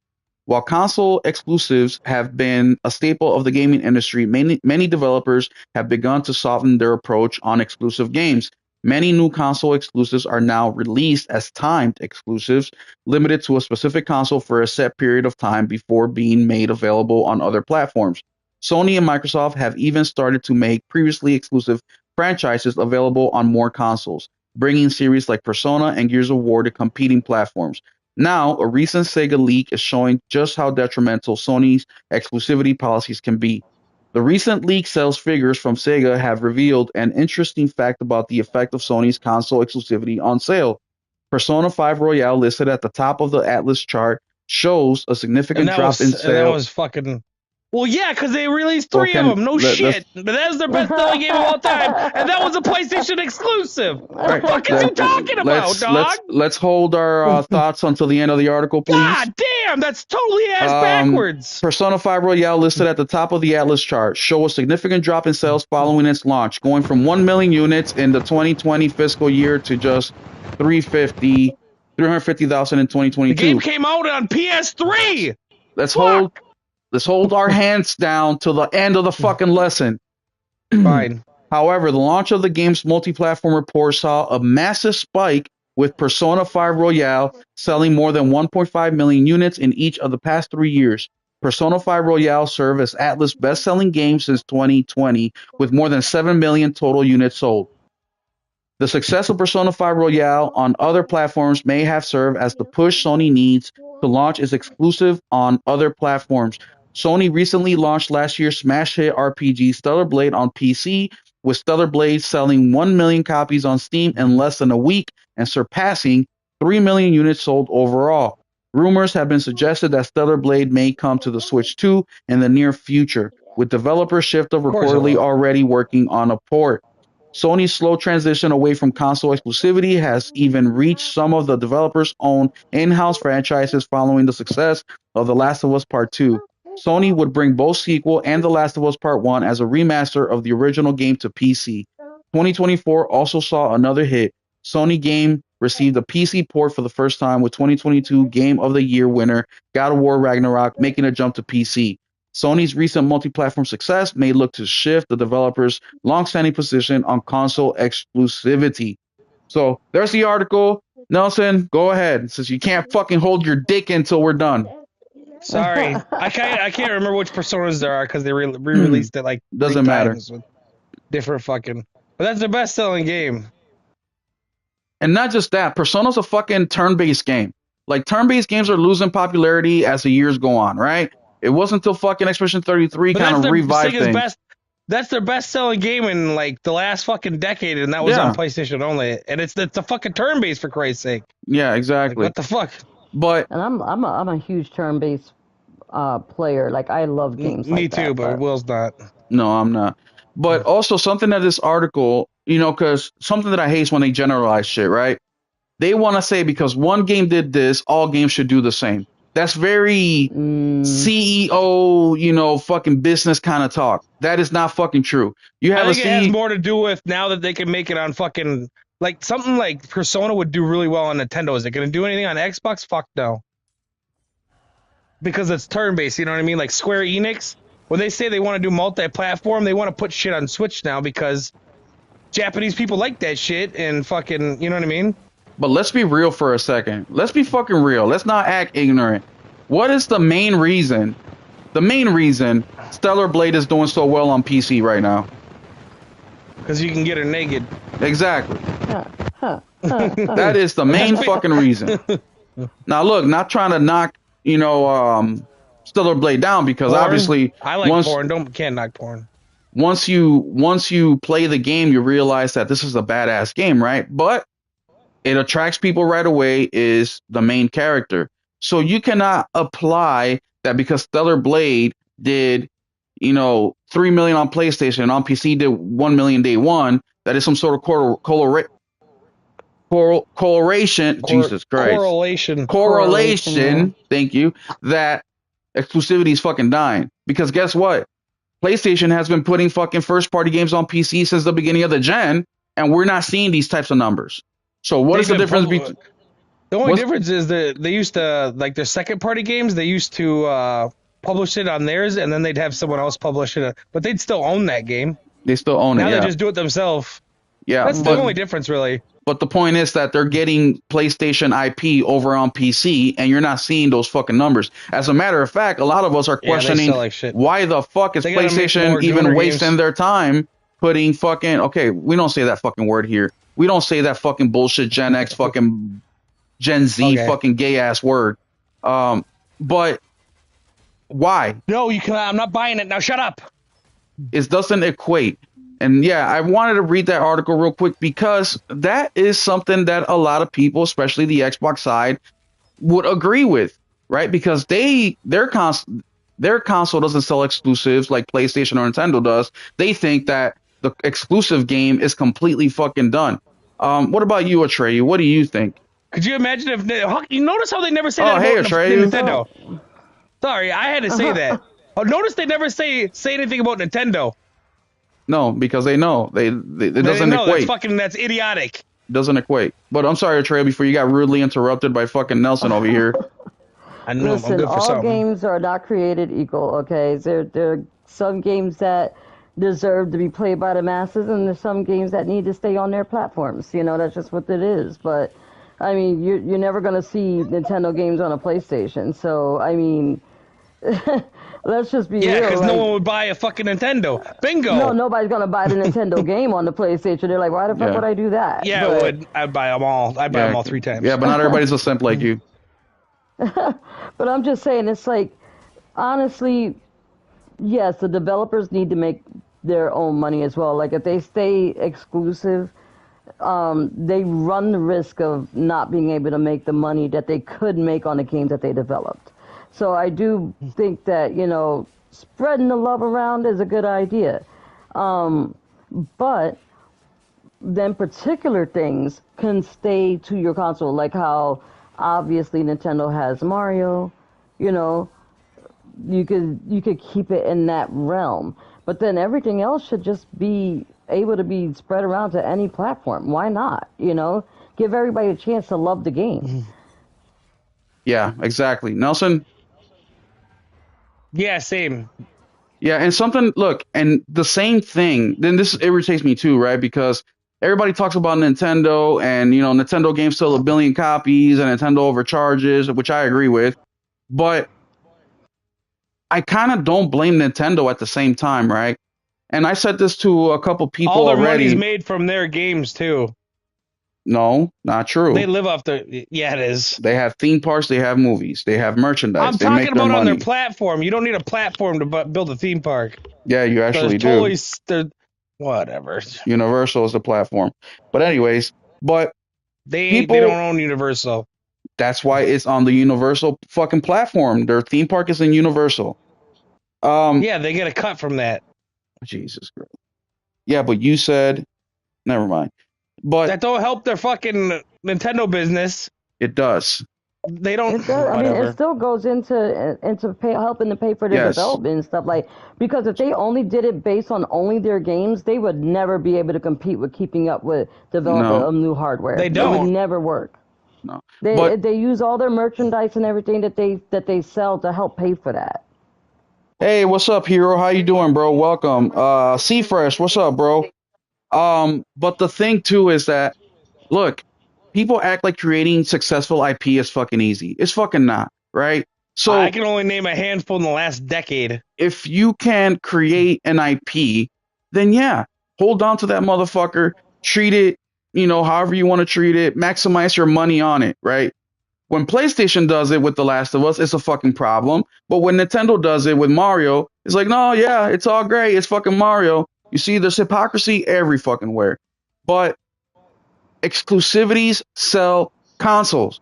While console exclusives have been a staple of the gaming industry, many developers have begun to soften their approach on exclusive games. Many new console exclusives are now released as timed exclusives, limited to a specific console for a set period of time before being made available on other platforms. Sony and Microsoft have even started to make previously exclusive franchises available on more consoles, bringing series like Persona and Gears of War to competing platforms. Now, a recent Sega leak is showing just how detrimental Sony's exclusivity policies can be. The recent leak sales figures from Sega have revealed an interesting fact about the effect of Sony's console exclusivity on sale. Persona 5 Royale, listed at the top of the Atlas chart, shows a significant drop in And that sales. was fucking. Well, yeah, because they released Well, 3 of them. No let's shit. But that was their best selling game of all time, and that was a PlayStation exclusive. What right. the fuck is you talking about, dog? Let's hold our thoughts until the end of the article, please. God damn, that's totally ass backwards. Persona 5 Royale, listed at the top of the Atlas chart, show a significant drop in sales following its launch, going from 1 million units in the 2020 fiscal year to just 350,000 in 2022. The game came out on PS3. Let's hold our hands down till the end of the fucking lesson. Fine. However, the launch of the game's multi-platform report saw a massive spike, with Persona 5 Royale selling more than 1.5 million units in each of the past 3 years. Persona 5 Royale served as Atlas' best-selling game since 2020, with more than 7 million total units sold. The success of Persona 5 Royale on other platforms may have served as the push Sony needs to launch its exclusive on other platforms. Sony recently launched last year's smash hit RPG Stellar Blade on PC, with Stellar Blade selling 1 million copies on Steam in less than a week and surpassing 3 million units sold overall. Rumors have been suggested that Stellar Blade may come to the Switch 2 in the near future, with developer Shifter reportedly already working on a port. Sony's slow transition away from console exclusivity has even reached some of the developers' own in-house franchises following the success of The Last of Us Part 2. Sony would bring both sequel and The Last of Us Part 1 as a remaster of the original game to PC. 2024 also saw another hit. Sony game received a PC port for the first time, with 2022 Game of the Year winner God of War Ragnarok making a jump to PC. Sony's recent multi-platform success may look to shift the developer's long-standing position on console exclusivity. So there's the article. Nelson, go ahead, since you can't fucking hold your dick until we're done. Sorry, I can't remember which personas there are because they re-released it like Doesn't matter. times with different fucking. But that's their best-selling game. And not just that, Persona's a fucking turn-based game. Like, turn-based games are losing popularity as the years go on, right? It wasn't until fucking Expedition 33 But kind that's of their revived things. That's their best-selling game in like the last fucking decade, and that was Yeah. on PlayStation only. And it's a fucking turn-based for Christ's sake. Yeah, Like, exactly. what the fuck? But And I'm a huge turn-based player. Like I love games Me like too, that. but Will's not. no, I'm not. But also something that this article, because something that I hate is when they generalize shit, right? They want to say because one game did this, all games should do the same. That's very CEO, fucking business kind of talk. That is not fucking true. You have I think it has more to do with now that they can make it on fucking like something like Persona would do really well on Nintendo. Is it going to do anything on Xbox? Fuck no. Because it's turn-based, you know what I mean? Like Square Enix, when they say they want to do multi-platform, they want to put shit on Switch now because Japanese people like that shit and fucking, you know what I mean? But let's be real for a second. Let's be fucking real. Let's not act ignorant. What is the main reason? The main reason Stellar Blade is doing so well on PC right now? Because you can get her naked. Exactly. That is the main fucking reason. Now look, not trying to knock, Stellar Blade down because Porn? obviously I like porn. Can't knock porn. once you play the game, you realize that this is a badass game, right? But it attracts people right away is the main character. So you cannot apply that because Stellar Blade did, 3 million on PlayStation and on PC did 1 million day one. That is some sort of correlation. Jesus Christ. Correlation. Thank you. That exclusivity is fucking dying. Because guess what? PlayStation has been putting fucking first party games on PC since the beginning of the gen, and we're not seeing these types of numbers. So what is the difference between? The only difference is that they used to, like their second party games, they used to publish it on theirs and then they'd have someone else publish it, but they'd still own that game. They still own it. Now Yeah. they just do it themselves. Yeah. That's the only difference, really. But the point is that they're getting PlayStation IP over on PC, and you're not seeing those fucking numbers. As a matter of fact, a lot of us are questioning why the fuck is PlayStation even wasting their time putting fucking, okay, we don't say that fucking word here. We don't say that fucking bullshit Gen X fucking Gen Z fucking gay ass word. But why? No, you can. I'm not buying it now. Shut up. It doesn't equate. And yeah, I wanted to read that article real quick because that is something that a lot of people, especially the Xbox side, would agree with, right? Because their console doesn't sell exclusives like PlayStation or Nintendo does. They think that the exclusive game is completely fucking done. What about you, Atreyu? What do you think? Could you imagine if you notice how they never say that hey, about Nintendo? Sorry, I had to say that. Notice they never say anything about Nintendo. No, because they know it doesn't equate. That's idiotic. Doesn't equate. But I'm sorry, Atreyu, before you got rudely interrupted by fucking Nelson over here. I know. Listen, I'm good for all something. games are not created equal. Okay, there are some games that deserve to be played by the masses, and there's some games that need to stay on their platforms. That's just what it is. But I mean, you're never gonna see Nintendo games on a PlayStation. So I mean. Let's just be real. Yeah, because no one would buy a fucking Nintendo. Bingo. No, nobody's gonna buy the Nintendo game on the PlayStation. They're like, why the fuck would I do that? Yeah, I would. I'd buy them all. I'd buy them all 3 times. Yeah, but not everybody's a simp like you. But I'm just saying, it's like, honestly, yes, the developers need to make their own money as well. Like, if they stay exclusive, they run the risk of not being able to make the money that they could make on the games that they developed. So I do think that, spreading the love around is a good idea. But then particular things can stay to your console, like how obviously Nintendo has Mario, you could keep it in that realm. But then everything else should just be able to be spread around to any platform. Why not? Give everybody a chance to love the game. Yeah, exactly. Nelson? Yeah, same. Yeah, and something look, and the same thing. Then this irritates me too, right? Because everybody talks about Nintendo, and Nintendo games sell a billion copies, and Nintendo overcharges, which I agree with. But I kind of don't blame Nintendo at the same time, right? And I said this to a couple All people their money's already. made from their games too. No, not They true. live off their. Yeah, it is. They have theme parks, they have movies, they have merchandise, I'm they talking make their about on their money. platform. You don't need a platform to build a theme park. Yeah, you There's actually totally do. whatever. Universal is the platform. But anyways, but They don't people, own Universal. that's why it's on the Universal fucking platform. Their theme park is in Universal. Yeah, they get a cut from that. Jesus Christ. Yeah, but you said never mind. But That don't help their fucking Nintendo business. it does. They don't. It does. I mean, it Whatever. still goes into helping to pay for their Yes. development and stuff like. Because if they only did it based on only their games, they would never be able to compete with keeping up with development No. of new hardware. They It would don't. never work. No. They But they use all their merchandise and everything that they sell to help pay for that. hey, what's up, Hero? How you doing, bro? Welcome. Fresh, what's up, bro? But the thing too is that look, people act like creating successful IP is fucking easy. It's fucking not, right? I So can only name a handful in the last decade. if you can create an IP, then yeah, hold on to that motherfucker, treat it, however you want to treat it, maximize your money on it, right? When PlayStation does it with The Last of Us, it's a fucking problem. But when Nintendo does it with Mario, it's like, no, yeah, it's all great. It's fucking Mario. You see, there's hypocrisy every fucking where. But exclusivities sell consoles.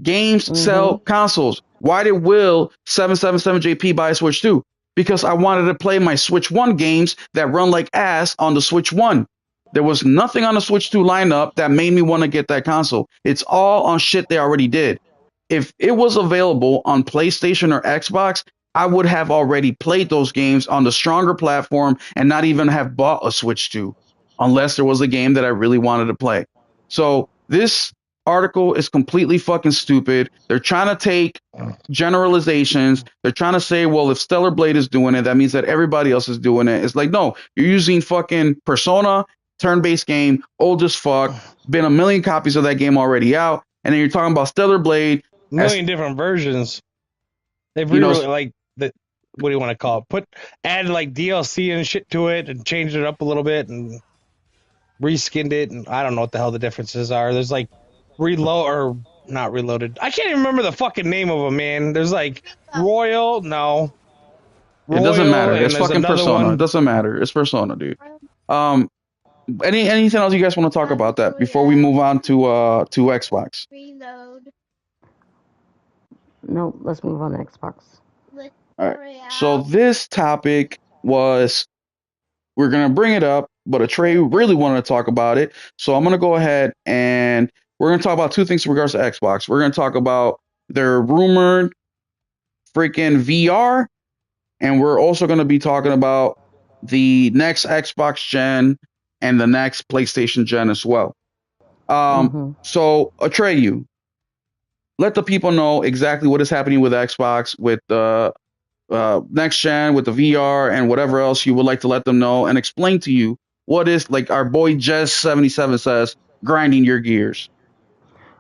Games Hmm. sell consoles. Why did Will 777JP buy a Switch 2? Because I wanted to play my Switch 1 games that run like ass on the Switch 1. There was nothing on the Switch 2 lineup that made me want to get that console. It's all on shit they already did. If it was available on PlayStation or Xbox, I would have already played those games on the stronger platform and not even have bought a Switch 2 unless there was a game that I really wanted to play. So this article is completely fucking stupid. They're trying to take generalizations. They're trying to say, well, if Stellar Blade is doing it, that means that everybody else is doing it. It's like, no, you're using fucking Persona, turn-based game, old as fuck, been a million copies of that game already out, and then you're talking about Stellar Blade A as million different versions. They've you know, re like the what do you want to call it? Added like DLC and shit to it and changed it up a little bit and reskinned it, and I don't know what the hell the differences are. There's like reload or not reloaded. I can't even remember the fucking name of them, man. There's like Royal, no. it doesn't Royal, matter. It's and there's fucking another Persona. It one. doesn't matter. It's Persona, dude. Um, anything else you guys want to talk about that before we move on to Xbox? Reload. No, let's move on to Xbox. All right. So this topic was we're gonna bring it up, but Trey really wanted to talk about it. So I'm gonna go ahead and we're gonna talk about two things in regards to Xbox. We're gonna talk about their rumored freaking VR, and we're also gonna be talking about the next Xbox gen and the next PlayStation gen as well. Hmm. So Atreyu, let the people know exactly what is happening with Xbox, with the next gen, with the VR, and whatever else you would like to let them know, and explain to you what is, like our boy Jez77 says, grinding your gears.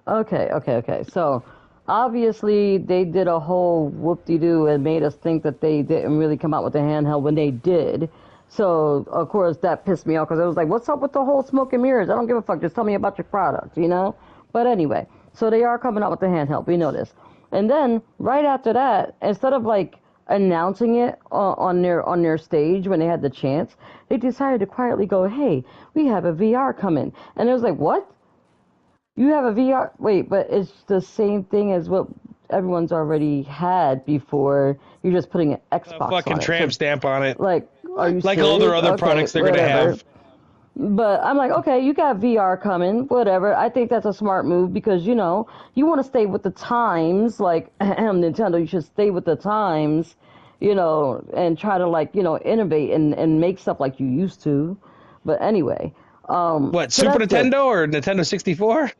Okay. So, obviously, they did a whole whoop-de-doo and made us think that they didn't really come out with a handheld when they did. So, of course, that pissed me off because it was like, what's up with the whole smoke and mirrors? I don't give a fuck. Just tell me about your product, you know? But anyway, so they are coming out with the handheld. We know this. And then, right after that, instead of like announcing it on their stage when they had the chance, they decided to quietly go, "Hey, we have a VR coming." And it was like, "What? You have a VR? Wait, but it's the same thing as what everyone's already had before. You're just putting an A Xbox fucking on it." So, tramp stamp on it. like, are you Like all their serious? other Okay, products they're gonna whatever. have. But I'm like, okay, you got VR coming, whatever. I think that's a smart move because, you know, you want to stay with the times. Like, Nintendo, you should stay with the times, you know, and try to, like, you know, innovate and make stuff like you used to. But anyway, What, so Super that's good. Nintendo or Nintendo 64?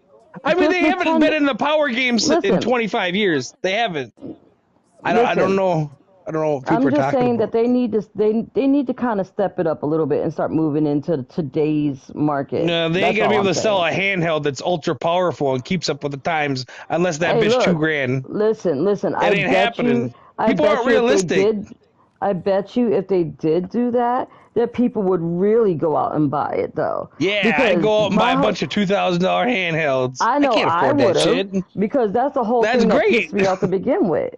I mean, Just they haven't been Nintendo. in the power games in Listen, 25 years. They haven't. I don't listen. know. I don't know what people I'm are just talking saying about. that they need to kind of step it up a little bit and start moving into today's market. No, they ain't That's gonna be all able I'm to sell saying. a handheld that's ultra powerful and keeps up with the times unless that Hey, bitch two look, grand. listen. It ain't happening. I People bet aren't you if they realistic. did, I bet you if they did do that, that people would really go out and buy it though, Yeah, I'd because go out and buy my a whole, bunch of $2,000 handhelds. I I know can't I afford would that have, shit. because that's the whole That's thing that great. pissed me off to begin with.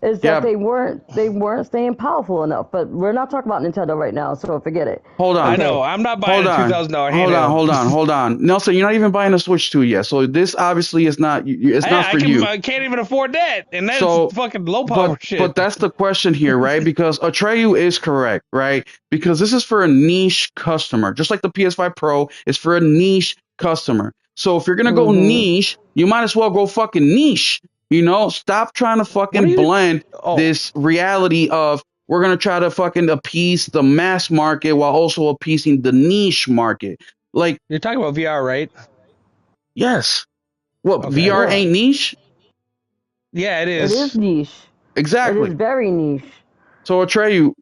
Is that Yeah, they weren't staying powerful enough. But we're not talking about Nintendo right now, so forget it. hold I on. know. Okay. I'm not buying Hold a on. $2,000 Hold on, handheld. hold on, hold on. Nelson, you're not even buying a Switch 2 yet. So this obviously is not it's not for you. I can't even afford that, and that's So fucking low but power shit. that's the question here, right? Because Atreyu is correct, right? Because this is for a niche customer. Just like the PS5 Pro is for a niche customer. So if you're gonna go Mhm. niche, you might as well go fucking niche. Stop trying to What are fucking you? blend Oh, this reality of we're gonna try to fucking appease the mass market while also appeasing the niche market. Like, you're talking about VR, right? yes. What, Okay. VR Yeah. ain't niche? Yeah, it It is is. niche. It is Exactly. very niche. So Atreyu,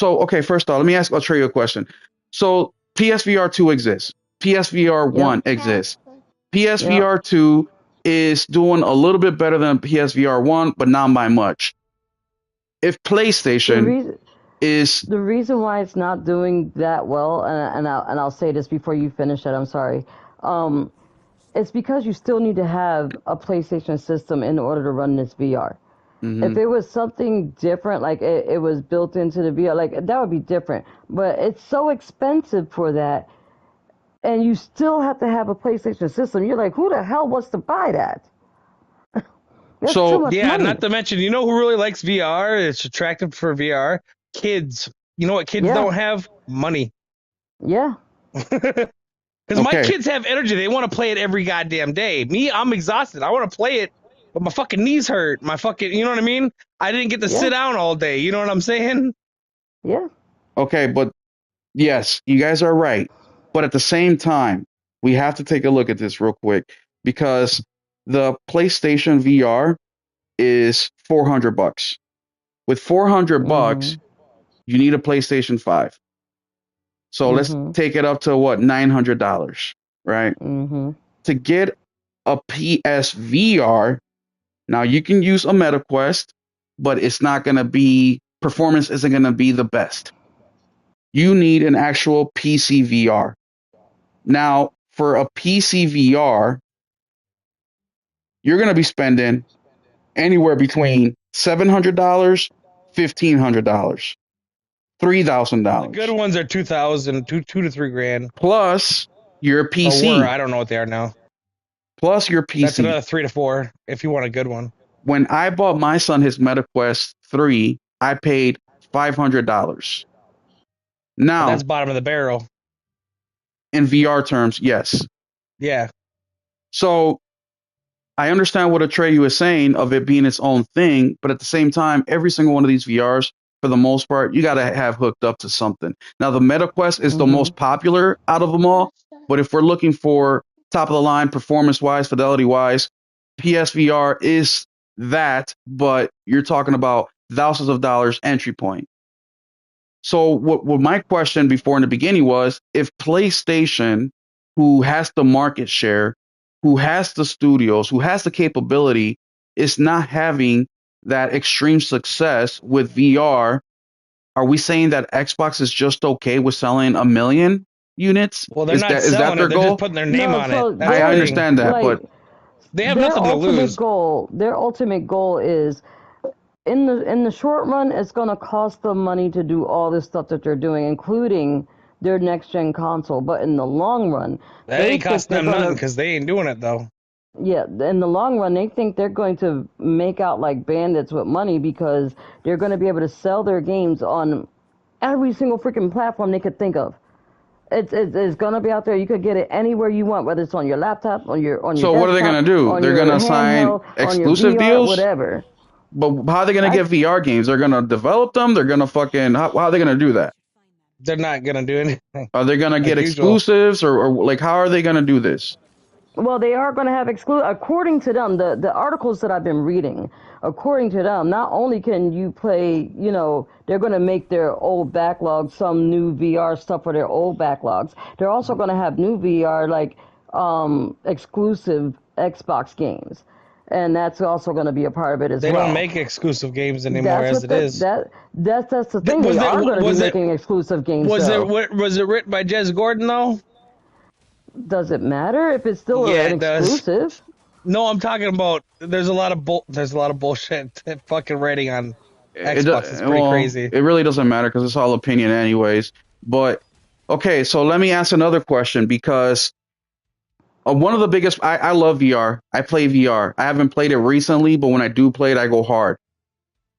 okay, first off, let me ask Atreyu a question. So PSVR 2 exists. PSVR Yep. 1 exists. Yep. PSVR 2 is doing a little bit better than PSVR 1, but not by much. If The PlayStation reason is the reason why it's not doing that well, and I'll say this before you finish it. I'm sorry. Um, it's because you still need to have a PlayStation system in order to run this VR. If mhm. it was something different, like it was built into the VR, like that would be different. But it's so expensive for that, and you still have to have a PlayStation system. You're like, who the hell wants to buy that? That's too So much Yeah, money. not to mention, you know who really likes VR? It's attractive for VR. Kids. You know what kids Yeah, don't have? Money. yeah, Because my okay, kids have energy. They want to play it every goddamn day. Me, I'm exhausted. I want to play it, but my fucking knees hurt. My fucking, you know what I mean? I didn't get to sit yeah, down all day. You know what I'm saying? yeah. okay, but yes, you guys are right. But at the same time, we have to take a look at this real quick because the PlayStation VR is $400. With 400 bucks, Mhm, you need a PlayStation 5. So let's mhm, take it up to what, $900, right? mhm. To get a PSVR, now you can use a MetaQuest, but it's not going to be, performance isn't going to be the best. You need an actual PC VR. Now, for a PC VR, you're going to be spending anywhere between $700, $1,500, The good $3,000 ones are 2,000, two to 3 grand, plus your or were. PC, I don't know what they are now. plus your That's PC. another 3 to 4 if you want a good one. When I bought my son his MetaQuest 3, I paid $500. And Now, that's bottom of the barrel. in VR terms, yes. Yeah. So I understand what Atreyu is saying of it being its own thing, but at the same time, every single one of these VRs, for the most part, you got to have hooked up to something. Now, the MetaQuest is the Mhm. most popular out of them all, but if we're looking for top of the line, performance wise, fidelity wise, PSVR is that, but you're talking about thousands of dollars entry point. So, what my question before in the beginning was if PlayStation, who has the market share, who has the studios, who has the capability, is not having that extreme success with VR, are we saying that Xbox is just okay with selling 1 million units? Well, they're Is not that selling it. their They're just goal? putting their name No, on it. so That's the I they're thing. understand that, like but They have nothing to lose. their ultimate goal is in the short run, it's gonna cost them money to do all this stuff that they're doing, including their next gen console. But in the long run, That they ain't think costing they're them nothing gonna because they ain't doing it though. yeah, in the long run, they think they're going to make out like bandits with money because they're going to be able to sell their games on every single freaking platform they could think of. It's going to be out there. You could get it anywhere you want, whether it's on your laptop, on your so what are they desktop, going to do? on They're your going to sign handheld, on your exclusive VR, deals? whatever. But how are they going to I get VR games? They're going to develop them? They're going to fucking, how are they going to do that? They're not gonna do anything Are they gonna get like usual. exclusives or like how are they gonna do this? Well, they are going to have exclusive. According to them, the articles that I've been reading according to them, not only can you play, they're going to make their old backlog some new VR stuff for their old backlogs. They're also going to have new VR like exclusive Xbox games, and that's also going to be a part of it as They don't well. make exclusive games anymore That's as what it is. that's the thing. Was They that are going to be was it making exclusive games was though. it written by Jez Gordon though? Does it matter if it's still Yeah, an it does. exclusive? No, I'm talking about there's a lot of bullshit fucking rating on Xbox. It's pretty Well, crazy. it really doesn't matter because it's all opinion anyways. But okay, so let me ask another question because one of the biggest, I love VR. I play VR. I haven't played it recently, but when I do play it, I go hard.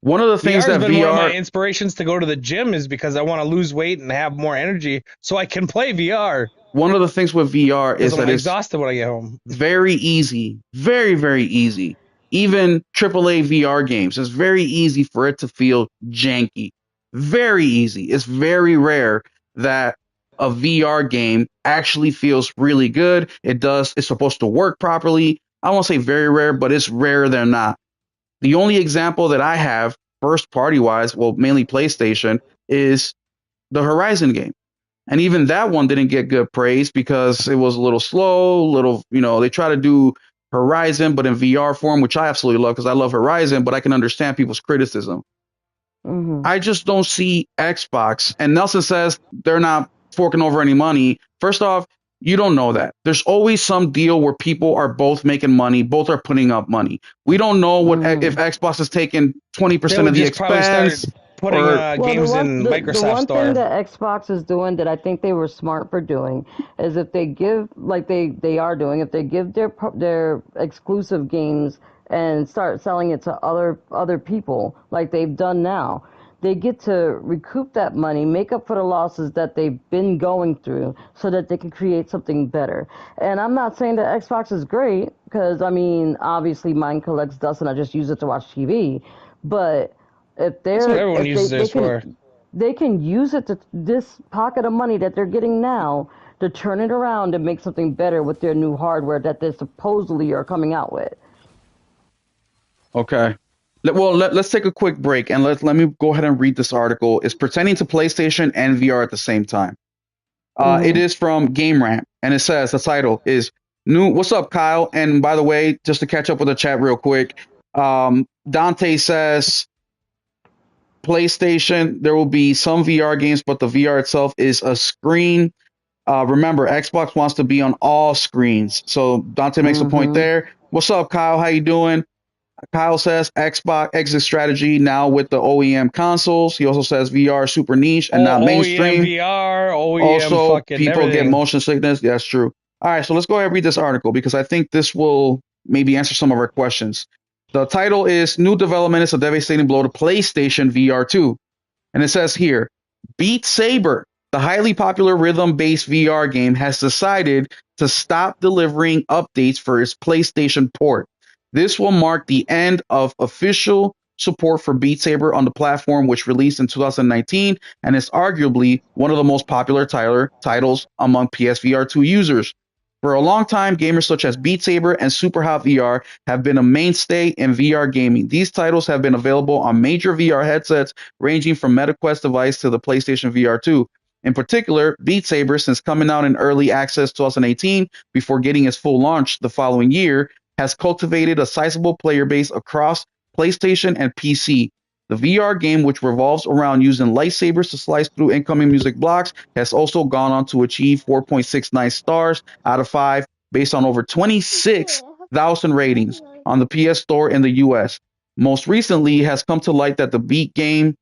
One of the things VR has that been one of my VR, inspirations to go to the gym is because I want to lose weight and have more energy so I can play VR one of the things with VR because is I'm that it's exhausted when I get home. very easy, very, very easy. Even AAA VR games, it's very easy for it to feel janky. Very easy. It's very rare that a VR game actually feels really good. It's supposed to work properly. I won't say very rare, but it's rarer than not. The only example that I have, first party wise, well, mainly PlayStation, is the Horizon game. And even that one didn't get good praise because it was a little slow, they try to do Horizon, but in VR form, which I absolutely love because I love Horizon, but I can understand people's criticism. Hmm. I just don't see Xbox. And Nelson says they're not forking over any money. First off, you don't know that. There's always some deal where people are both making money, both are putting up money. We don't know what if Hmm. Xbox is taking They 20% of would the just probably start expense putting or Well, games in the Microsoft one thing Store. that Xbox is doing that I think they were smart for doing is if they give like they are doing if they give their exclusive games and start selling it to other people like they've done now, they get to recoup that money, make up for the losses that they've been going through so that they can create something better. And I'm not saying that Xbox is great because I mean, obviously mine collects dust and I just use it to watch TV, but That's what everyone uses theirs for. they can use it to this pocket of money that they're getting now to turn it around and make something better with their new hardware that they supposedly are coming out with. okay. Let's take a quick break and let me go ahead and read this article. It's pertaining to PlayStation and VR at the same time. It Hmm. is from Game Rant, and it says the title is new. What's up, Kyle? And by the way, just to catch up with the chat real quick, Dante says PlayStation there will be some VR games, but the VR itself is a screen. Remember, Xbox wants to be on all screens. So Dante makes a point Hmm. there. What's up, Kyle? How you doing? Kyle says Xbox exit strategy now with the OEM consoles. He also says VR super niche and not OEM mainstream. VR, OEM Also, fucking people get everything. motion sickness. That's true. All right, so let's go ahead and read this article because I think this will maybe answer some of our questions. The title is New Development is a Devastating Blow to PlayStation VR 2. And it says here Beat Saber, the highly popular rhythm based VR game, has decided to stop delivering updates for its PlayStation port. This will mark the end of official support for Beat Saber on the platform, which released in 2019 and is arguably one of the most popular titles among PSVR 2 users. For a long time, gamers such as Beat Saber and Superhot VR have been a mainstay in VR gaming. These titles have been available on major VR headsets ranging from MetaQuest device to the PlayStation VR 2. In particular, Beat Saber, since coming out in early access 2018 before getting its full launch the following year, has cultivated a sizable player base across PlayStation and PC. The VR game, which revolves around using lightsabers to slice through incoming music blocks, has also gone on to achieve 4.69 stars out of 5 based on over 26,000 ratings on the PS Store in the US. Most recently, it has come to light that the Beat game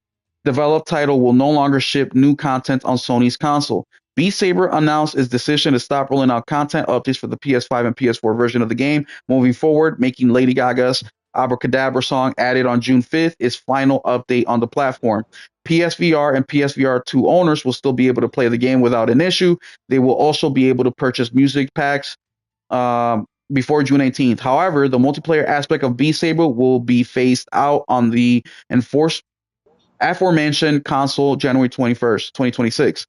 developed title will no longer ship new content on Sony's console. Beat Saber announced its decision to stop rolling out content updates for the PS5 and PS4 version of the game moving forward, making Lady Gaga's Abracadabra song added on June 5th its final update on the platform. PSVR and PSVR 2 owners will still be able to play the game without an issue. They will also be able to purchase music packs before June 18th. However, the multiplayer aspect of Beat Saber will be phased out on the enforced aforementioned console January 21st, 2026.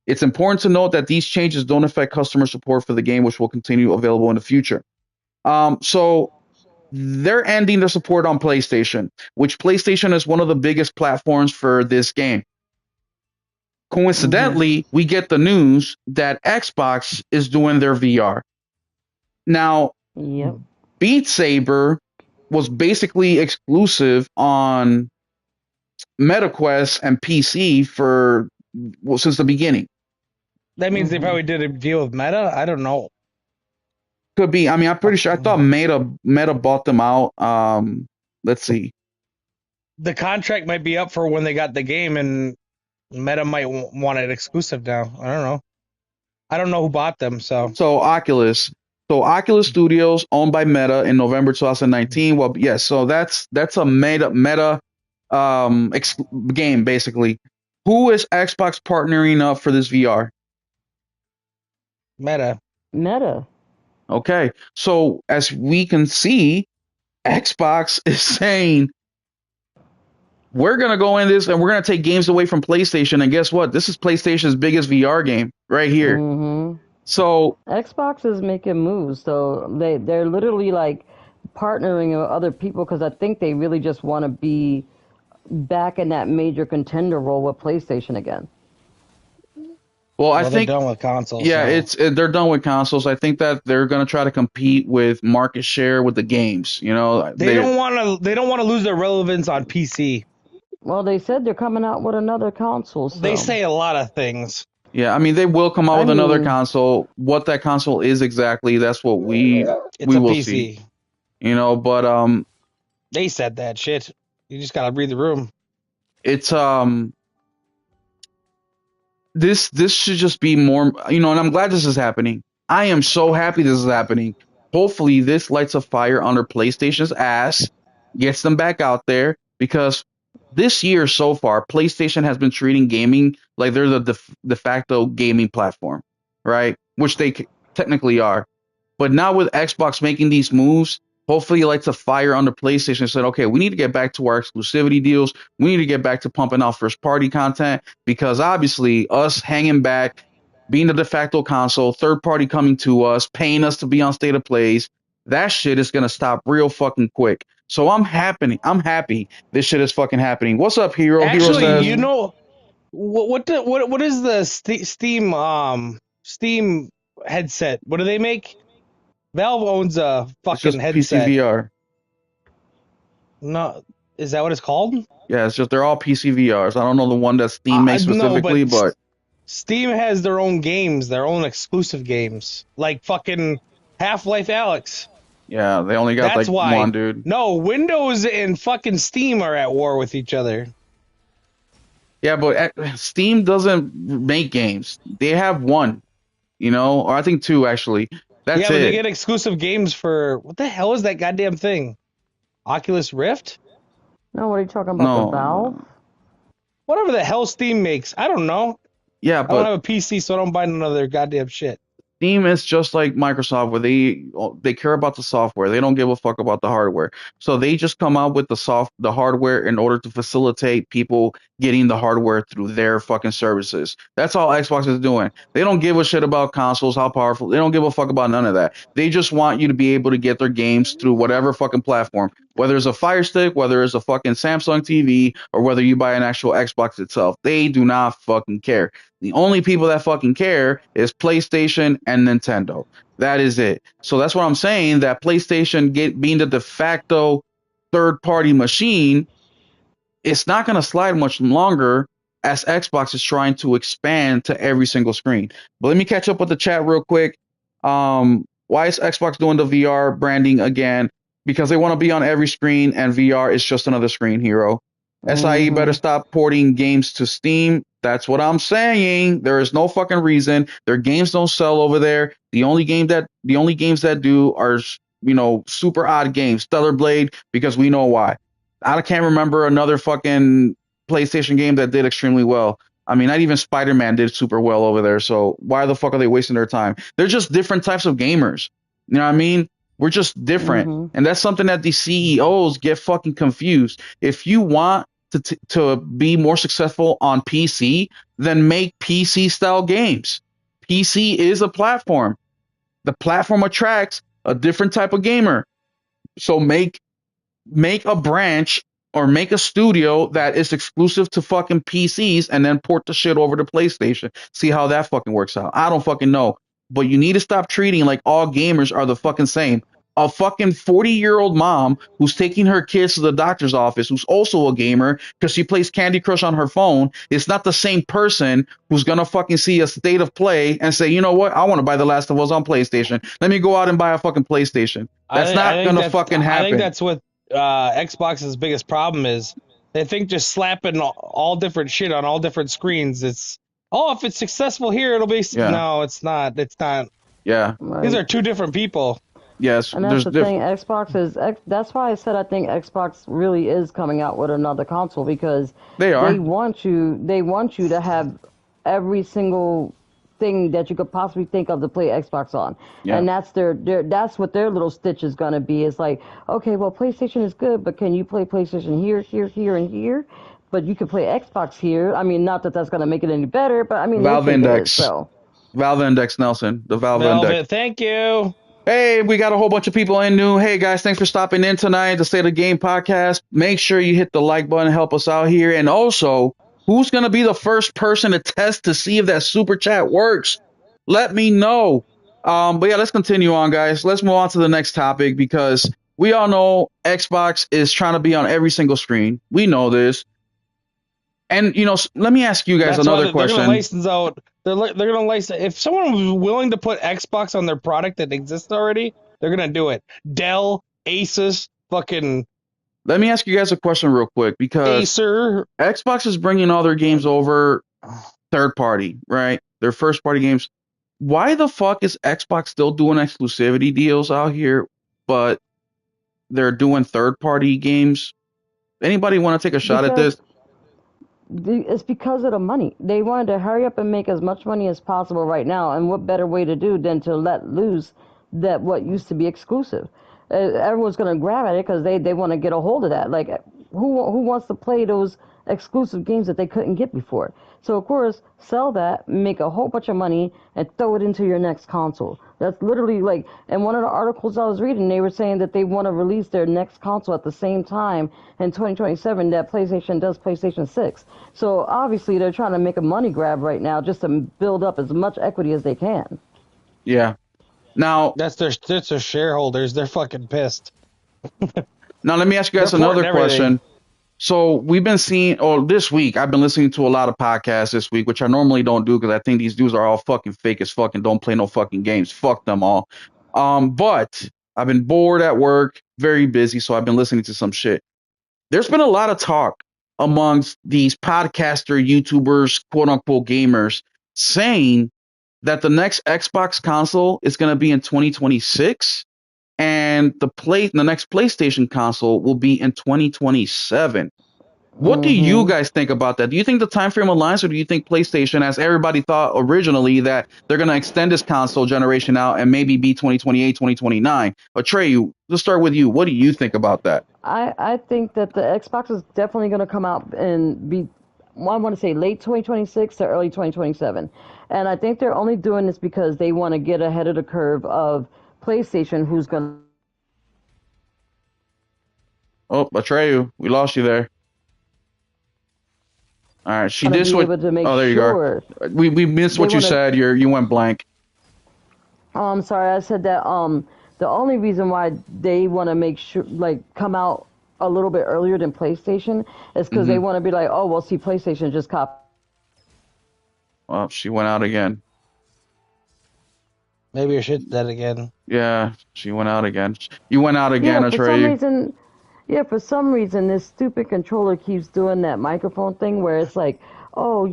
It's important to note that these changes don't affect customer support for the game, which will continue available in the future. So they're ending their support on PlayStation, which PlayStation is one of the biggest platforms for this game. Coincidentally, we get the news that Xbox is doing their VR. Now, Yep. Beat Saber was basically exclusive on MetaQuest and PC since the beginning. That means they probably did a deal with Meta. I don't know. Could be. I mean, I'm pretty sure. I thought Meta bought them out. Let's see. The contract might be up for when they got the game, and Meta might want it exclusive now. I don't know. I don't know who bought them. So Oculus. So Oculus Studios, owned by Meta in November 2019. Well, yes. So that's a Meta game basically. Who is Xbox partnering up for this VR? Meta. Okay. So as we can see, Xbox is saying we're going to go in this and we're going to take games away from PlayStation. And guess what? This is PlayStation's biggest VR game right here. So Xbox is making moves. So they're literally like partnering with other people because I think they really just want to be back in that major contender role with PlayStation again. Well, I think they're done with consoles. Yeah, so. they're done with consoles. I think that they're going to try to compete with market share with the games. You know, They don't want to lose their relevance on PC. Well, they said they're coming out with another console. So. They say a lot of things. Yeah, I mean they will come out with another console. What that console is exactly, that's what we will PC. see. You know, but they said that shit. You just gotta read the room. It's this should just be more, you know, and I'm glad this is happening. I am so happy this is happening. Hopefully this lights a fire under PlayStation's ass, gets them back out there, because this year so far, PlayStation has been treating gaming like they're the de facto gaming platform, right? Which they technically are. But now with Xbox making these moves, hopefully it lights a fire under PlayStation and said, okay, we need to get back to our exclusivity deals. We need to get back to pumping out first-party content, because obviously us hanging back, being the de facto console, third-party coming to us, paying us to be on State of Plays, that shit is going to stop real fucking quick. So I'm happy this shit is fucking happening. What's up, Hero? Actually, Hero says, you know, what is the Steam headset? What do they make? Valve owns a fucking headset. PC VR. No, is that what it's called? Yeah, it's just they're all PC VRs. I don't know the one that Steam makes specifically, but Steam has their own games, their own exclusive games, like fucking Half-Life Alyx. Yeah, they only got That's like one, dude. No, Windows and fucking Steam are at war with each other. Yeah, but Steam doesn't make games. They have one, you know, or I think two actually. That's yeah, it. But they get exclusive games for what the hell is that goddamn thing? Oculus Rift? No, what are you talking about? The Valve? Whatever the hell Steam makes. I don't know. Yeah, but I don't have a PC, so I don't buy none of their goddamn shit. Steam is just like Microsoft, where they care about the software. They don't give a fuck about the hardware. So they just come out with the hardware in order to facilitate people getting the hardware through their fucking services. That's all Xbox is doing. They don't give a shit about consoles, how powerful. They don't give a fuck about none of that. They just want you to be able to get their games through whatever fucking platform, whether it's a Fire Stick, whether it's a fucking Samsung TV, or whether you buy an actual Xbox itself. They do not fucking care. The only people that fucking care is PlayStation and Nintendo. That is it. So that's what I'm saying, that PlayStation being the de facto third-party machine, it's not going to slide much longer as Xbox is trying to expand to every single screen. But let me catch up with the chat real quick. Why is Xbox doing the VR branding again? Because they want to be on every screen, and VR is just another screen, Hero. SIE better stop porting games to Steam. That's what I'm saying. There is no fucking reason. Their games don't sell over there. The only games that do are, you know, super odd games. Stellar Blade, because we know why. I can't remember another fucking PlayStation game that did extremely well. I mean, not even Spider-Man did super well over there. So why the fuck are they wasting their time? They're just different types of gamers. You know what I mean? We're just different. And that's something that these CEOs get fucking confused. If you want to be more successful on PC, then make PC style games. PC is a platform. The platform attracts a different type of gamer. So make a branch or make a studio that is exclusive to fucking PCs and then port the shit over to PlayStation. See how that fucking works out. I don't fucking know. But you need to stop treating like all gamers are the fucking same. A fucking 40-year-old mom who's taking her kids to the doctor's office, who's also a gamer because she plays Candy Crush on her phone, is not the same person who's gonna fucking see a state of play and say, you know what, I want to buy The Last of Us on PlayStation. Let me go out and buy a fucking PlayStation. That's not gonna fucking happen. I think that's what Xbox's biggest problem is. They think just slapping all different shit on all different screens. It's if it's successful here, it'll be. Yeah. No, it's not. It's not. Yeah. These are two different people. Yes. And that's the thing. Xbox is. That's why I said I think Xbox really is coming out with another console because They are. They want you to have every single thing that you could possibly think of to play Xbox on. Yeah. And that's what their little stitch is going to be. It's like, okay, well, PlayStation is good, but can you play PlayStation here, and here? But you can play Xbox here. I mean, not that that's going to make it any better, but I mean, Valve they think it Index. is, so. Valve Index, Nelson. The Valve Index. Thank you. Hey, we got a whole bunch of people in new. Hey, guys, thanks for stopping in tonight, the State of Game podcast. Make sure you hit the like button and help us out here. And also, who's going to be the first person to test to see if that super chat works? Let me know. But yeah, let's continue on, guys. Let's move on to the next topic because we all know Xbox is trying to be on every single screen. We know this. And, you know, let me ask you guys another question. They're going to license out. They're going to license. If someone was willing to put Xbox on their product that exists already, they're going to do it. Dell, Asus, fucking. Let me ask you guys a question real quick because Acer. Xbox is bringing all their games over third party, right? Their first party games. Why the fuck is Xbox still doing exclusivity deals out here, but they're doing third party games? Anybody want to take a shot at this? It's because of the money. They wanted to hurry up and make as much money as possible right now, and what better way to do than to let loose that what used to be exclusive? Everyone's going to grab at it because they want to get a hold of that. Like, who wants to play those exclusive games that they couldn't get before? So, of course, sell that, make a whole bunch of money, and throw it into your next console. That's literally like, in one of the articles I was reading, they were saying that they want to release their next console at the same time in 2027 that PlayStation does PlayStation 6. So, obviously, they're trying to make a money grab right now just to build up as much equity as they can. Yeah. Now, that's their shareholders. They're fucking pissed. Now, let me ask you guys another question. So we've been seeing, this week, I've been listening to a lot of podcasts this week, which I normally don't do because I think these dudes are all fucking fake as fuck and don't play no fucking games. Fuck them all. But I've been bored at work, very busy, so I've been listening to some shit. There's been a lot of talk amongst these podcaster, YouTubers, quote unquote gamers, saying that the next Xbox console is going to be in 2026. And the next PlayStation console will be in 2027. What do you guys think about that? Do you think the time frame aligns, or do you think PlayStation, as everybody thought originally, that they're going to extend this console generation out and maybe be 2028, 2029? Atreyu, let's start with you. What do you think about that? I think that the Xbox is definitely going to come out and be, I want to say late 2026 to early 2027. And I think they're only doing this because they want to get ahead of the curve of PlayStation, who's going to... Oh, Atreyu, we lost you there. All right, she did switch. Oh, there you go. We missed what you said. You went blank. I'm sorry. I said that the only reason why they want to make sure, like, come out a little bit earlier than PlayStation is because they want to be like, oh, well, see, PlayStation just copied. Well, she went out again. Maybe I should do that again. Yeah, she went out again. You went out again, Atreyu. For some reason, this stupid controller keeps doing that microphone thing where it's like, oh,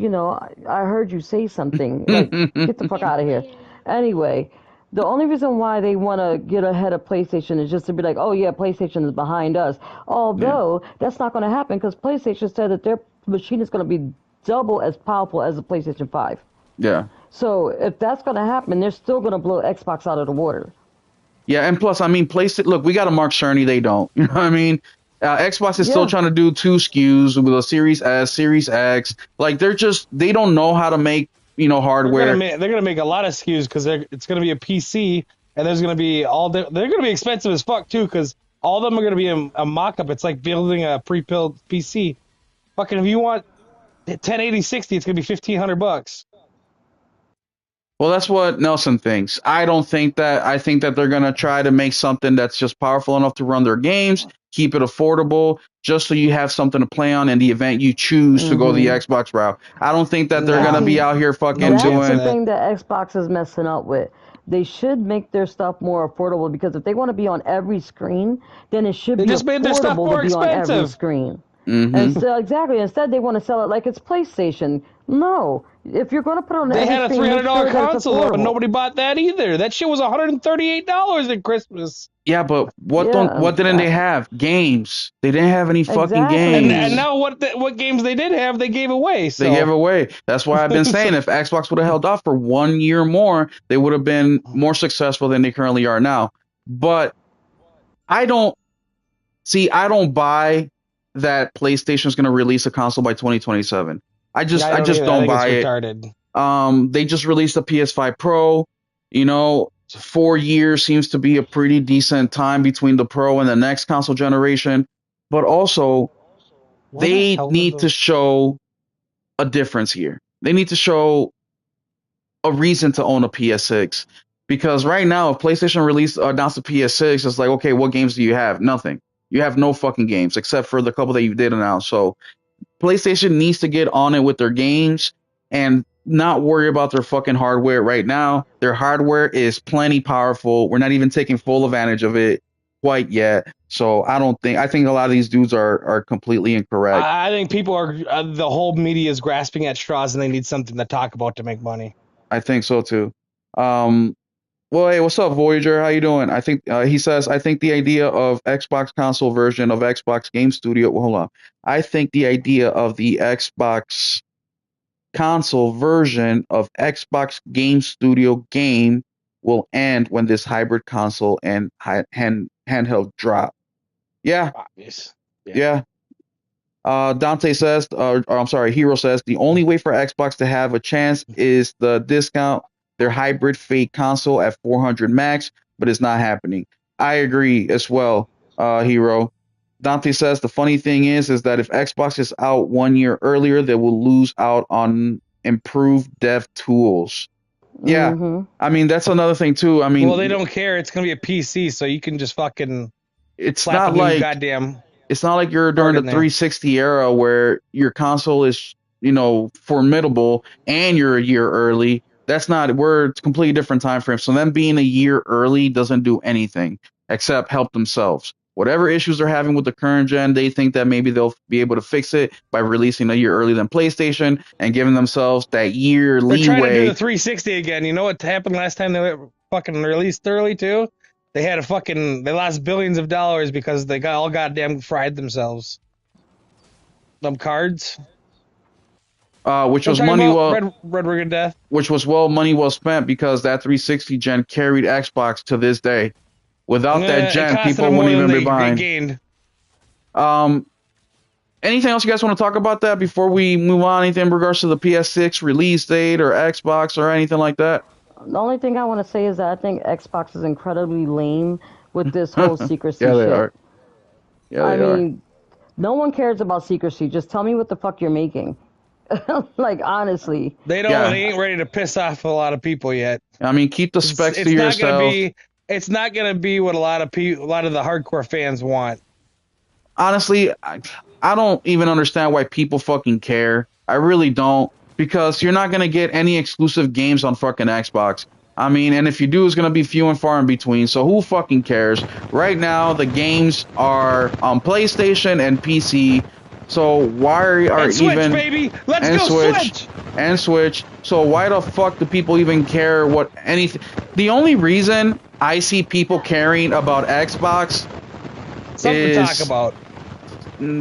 I heard you say something. Like, get the fuck out of here. Anyway, the only reason why they want to get ahead of PlayStation is just to be like, oh, yeah, PlayStation is behind us. Although, that's not going to happen because PlayStation said that their machine is going to be double as powerful as the PlayStation 5. Yeah. So if that's going to happen, they're still going to blow Xbox out of the water. Yeah, and plus, I mean, PlayStation. Look, we got a Mark Cerny. They don't. You know what I mean? Xbox is still trying to do 2 SKUs with a Series S, Series X. Like they don't know how to make hardware. They're gonna make a lot of SKUs because it's gonna be a PC and there's gonna be they're gonna be expensive as fuck too because All of them are going to be a mock-up. It's like building a pre-built PC. Fucking, if you want 1080 60, it's going to be $1,500. Well, that's what Nelson thinks. I don't think that. I think that they're going to try to make something that's just powerful enough to run their games, keep it affordable, just so you have something to play on in the event you choose to go the Xbox route. I don't think that they're Nah. going to be out here fucking No chance doing. of That's the that. thing that Xbox is messing up with. They should make their stuff more affordable because if they want to be on every screen, then it should They be just made their stuff affordable more to be on every expensive. screen. Mhm. And so, exactly. Instead, they want to sell it like it's PlayStation. No, if you're going to put it on They every had a screen, make $300 sure that it's console, though, and affordable. nobody bought that either. That shit was $138 at Christmas. Yeah, but what Yeah, what didn't they have? Games. They didn't have any fucking Exactly. games. And now what games they did have, they gave away. So They gave away. That's why I've been saying if Xbox would have held off for 1 year more, they would have been more successful than they currently are now. But I don't buy that PlayStation's going to release a console by 2027. I just don't buy it. Retarded. They just released a PS5 Pro. 4 years seems to be a pretty decent time between the Pro and the next console generation. But also, they need to show a difference here. They need to show a reason to own a PS6. Because right now, if PlayStation announced a PS6, it's like, okay, what games do you have? Nothing. You have no fucking games except for the couple that you did announce. So PlayStation needs to get on it with their games and not worry about their fucking hardware right now. Their hardware is plenty powerful. We're not even taking full advantage of it quite yet. So I think a lot of these dudes are completely incorrect. I think people are the whole media is grasping at straws, and they need something to talk about to make money. I think so too. Well, hey, what's up, Voyager? How you doing? I think he says I think the idea of Xbox console version of Xbox Game Studio. Well, hold on. I think the idea of the Xbox console version of Xbox Game Studio game will end when this hybrid console and handheld drop. Yeah, Obvious. yeah. Dante says, or I'm sorry, Hero says, the only way for Xbox to have a chance is the discount their hybrid fake console at 400 max, but it's not happening. I agree as well, Hero. Dante says the funny thing is that if Xbox is out 1 year earlier, they will lose out on improved dev tools. Yeah, I mean that's another thing too. I mean, well, they don't care. It's gonna be a PC, so you can just fucking. It's slap not a new like goddamn. It's not like you're during the in there. 360 era where your console is, formidable and you're a year early. That's not. We're a completely different time frame. So them being a year early doesn't do anything except help themselves. Whatever issues they're having with the current gen, they think that maybe they'll be able to fix it by releasing a year earlier than PlayStation and giving themselves that year They're trying to do leeway. the 360 again. You know what happened last time they were fucking released early too? They had they lost billions of dollars because they got all goddamn fried themselves. Them cards. Which I'm was talking money about well, Red Ring of Death. which was money well spent because that 360 gen carried Xbox to this day. Without that gen, people wouldn't even be buying. Gained. Anything else you guys want to talk about that before we move on? Anything in regards to the PS6 release date or Xbox or anything like that? The only thing I want to say is that I think Xbox is incredibly lame with this whole secrecy Yeah, they shit. are. Yeah, I they are. mean, no one cares about secrecy. Just tell me what the fuck you're making. Like, honestly. They ain't ready to piss off a lot of people yet. I mean, keep the specs to yourself. It's not gonna be what a lot of the hardcore fans want. Honestly, I don't even understand why people fucking care. I really don't, because you're not gonna get any exclusive games on fucking Xbox. I mean, and if you do, it's gonna be few and far in between. So who fucking cares? Right now, the games are on PlayStation and PC. So why are And Switch, even baby, let's and go Switch and Switch? So why the fuck do people even care what anything? The only reason I see people caring about Xbox Something is to talk about.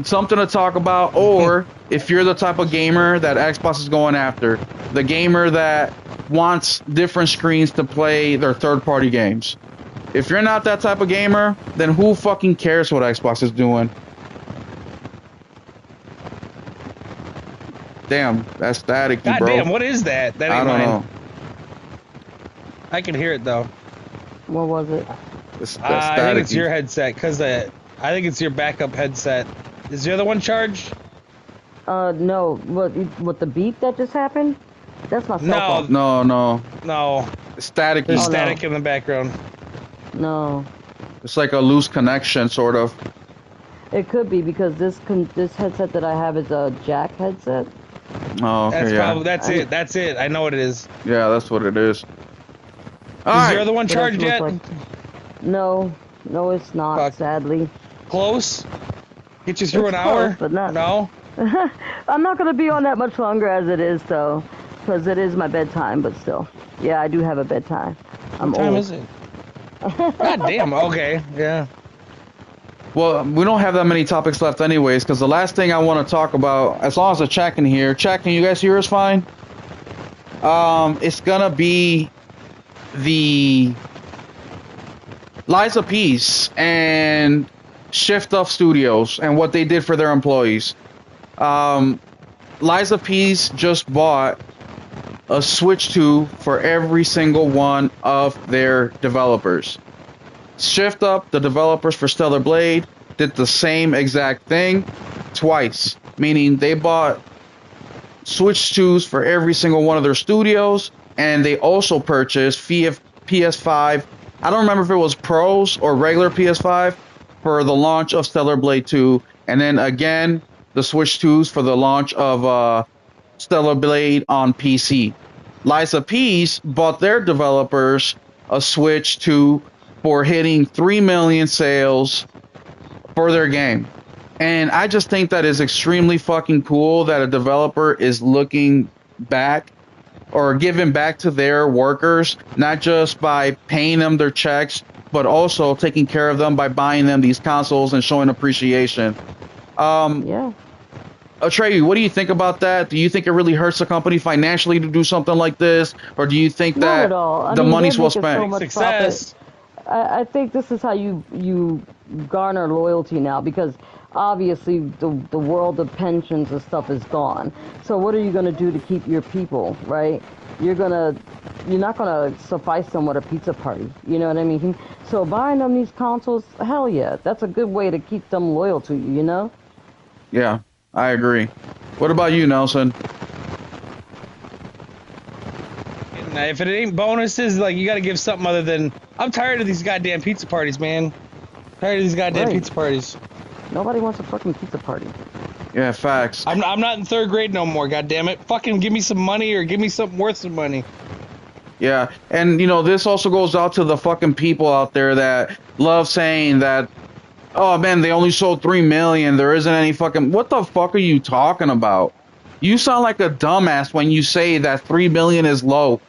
something to talk about, or if you're the type of gamer that Xbox is going after, the gamer that wants different screens to play their third-party games. If you're not that type of gamer, then who fucking cares what Xbox is doing? Damn, that's staticky, God bro. damn, what is that? That ain't I don't mine. know. I can hear it though. What was it? It's I think it's staticky. your headset, because I think it's your backup headset. Is the other one charged? No. What the beep that just happened? That's my cell No, phone. No. no. It's There's staticky. Oh, no. static in the background. No. It's like a loose connection, sort of. It could be because this headset that I have is a jack headset. Oh, okay, That's yeah. probably that's it. I know what it is. Yeah, that's what it is. Is All your other right. one What else charged looks yet? like? No, it's not. Fuck. Sadly, Close? Get you through It's an close, hour? but not- No? I'm not gonna be on that much longer as it is, though, because it is my bedtime. But still, yeah, I do have a bedtime. I'm What time old. is it? God damn, okay, yeah. Well, we don't have that many topics left anyways, because the last thing I want to talk about, as long as the chat can hear. Chat, can you guys hear us fine? It's gonna be the Liza Peace and Shift Up Studios and what they did for their employees. Liza Peace just bought a Switch 2 for every single one of their developers. Shift Up, the developers for Stellar Blade, did the same exact thing twice, meaning they bought Switch 2s for every single one of their studios, and they also purchased PS5. I don't remember if it was Pros or regular PS5 for the launch of Stellar Blade 2, and then again the Switch 2s for the launch of Stellar Blade on PC. Liza Peace bought their developers a Switch 2 for hitting 3 million sales for their game. And I just think that is extremely fucking cool that a developer is looking back or giving back to their workers, not just by paying them their checks, but also taking care of them by buying them these consoles and showing appreciation. Yeah. Atreyu, what do you think about that? Do you think it really hurts the company financially to do something like this? Or do you think Not that at all. I the mean, money's they're well making so spent? much Success. I think this is how you garner loyalty now, because obviously the world of pensions and stuff is gone. So what are you going to do to keep your people, right? You're not gonna suffice them with a pizza party. You know what I mean? So buying them these consoles, hell yeah, that's a good way to keep them loyal to you. You know? Yeah, I agree. What about you, Nelson? And if it ain't bonuses, like, you gotta give something other than... I'm tired of these goddamn pizza parties, man. Tired of these goddamn Right. pizza parties. Nobody wants a fucking pizza party. Yeah, facts. I'm not in third grade no more, goddammit. Fucking give me some money or give me something worth some money. Yeah, and you know, this also goes out to the fucking people out there that love saying that, oh man, they only sold 3 million, there isn't any fucking... What the fuck are you talking about? You sound like a dumbass when you say that 3 million is low.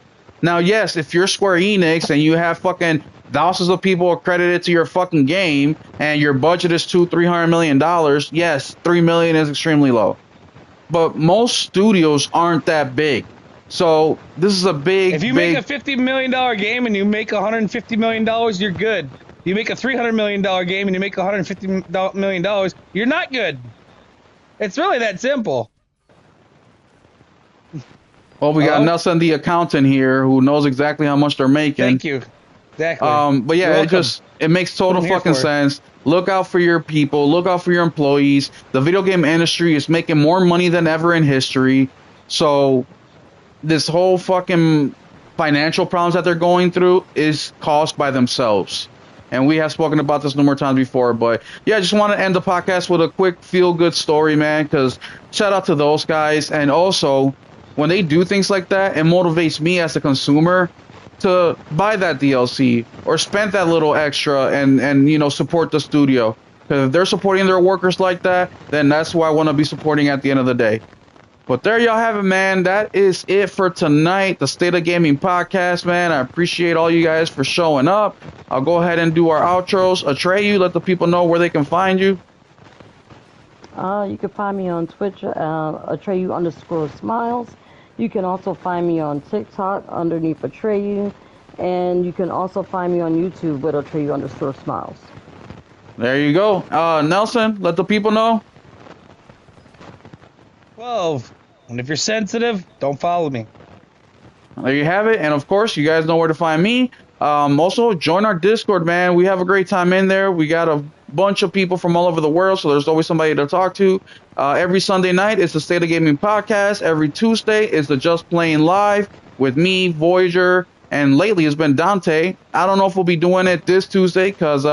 Now, yes, if you're Square Enix and you have fucking thousands of people accredited to your fucking game and your budget is $200-300 million, yes, 3 million is extremely low. But most studios aren't that big. So this is a big, If you big... make a $50 million game and you make $150 million, you're good. You make a $300 million game and you make $150 million, you're not good. It's really that simple. Well, we got Hello? Nelson, the accountant here, who knows exactly how much they're making. Thank you. Exactly. But You're yeah, welcome. it makes total I'm here fucking for it. sense. Look out for your people. Look out for your employees. The video game industry is making more money than ever in history. So this whole fucking financial problems that they're going through is caused by themselves. And we have spoken about this numerous times before. But yeah, I just want to end the podcast with a quick feel-good story, man, because shout out to those guys. And also, when they do things like that, it motivates me as a consumer to buy that DLC or spend that little extra and you know, support the studio. Because if they're supporting their workers like that, then that's who I want to be supporting at the end of the day. But there y'all have it, man. That is it for tonight, the State of Gaming podcast, man. I appreciate all you guys for showing up. I'll go ahead and do our outros. Atreyu, let the people know where they can find you. You can find me on Twitch, Atreyu_smiles. You can also find me on TikTok underneath Atreyu. And you can also find me on YouTube with Atreyu_smiles. There you go. Nelson, let the people know. 12. And if you're sensitive, don't follow me. There you have it. And of course, you guys know where to find me. Also, join our Discord, man. We have a great time in there. We got a bunch of people from all over the world, so there's always somebody to talk to. Every Sunday night is the State of Gaming podcast. Every Tuesday is the Just Playing Live with me, Voyager, and lately it's been Dante. I don't know if we'll be doing it this Tuesday because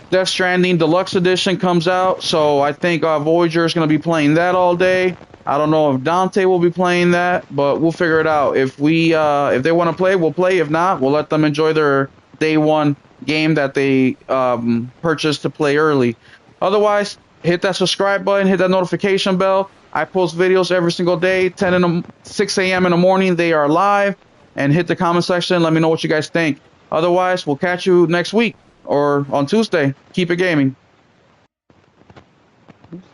Death Stranding Deluxe Edition comes out, so I think Voyager is going to be playing that all day. I don't know if Dante will be playing that, but we'll figure it out. If they want to play, we'll play. If not, we'll let them enjoy their day one game that they purchased to play early. Otherwise, hit that subscribe button, hit that notification bell. I post videos every single day, 6 a.m. in the morning. They are live. And hit the comment section. Let me know what you guys think. Otherwise, we'll catch you next week or on Tuesday. Keep it gaming.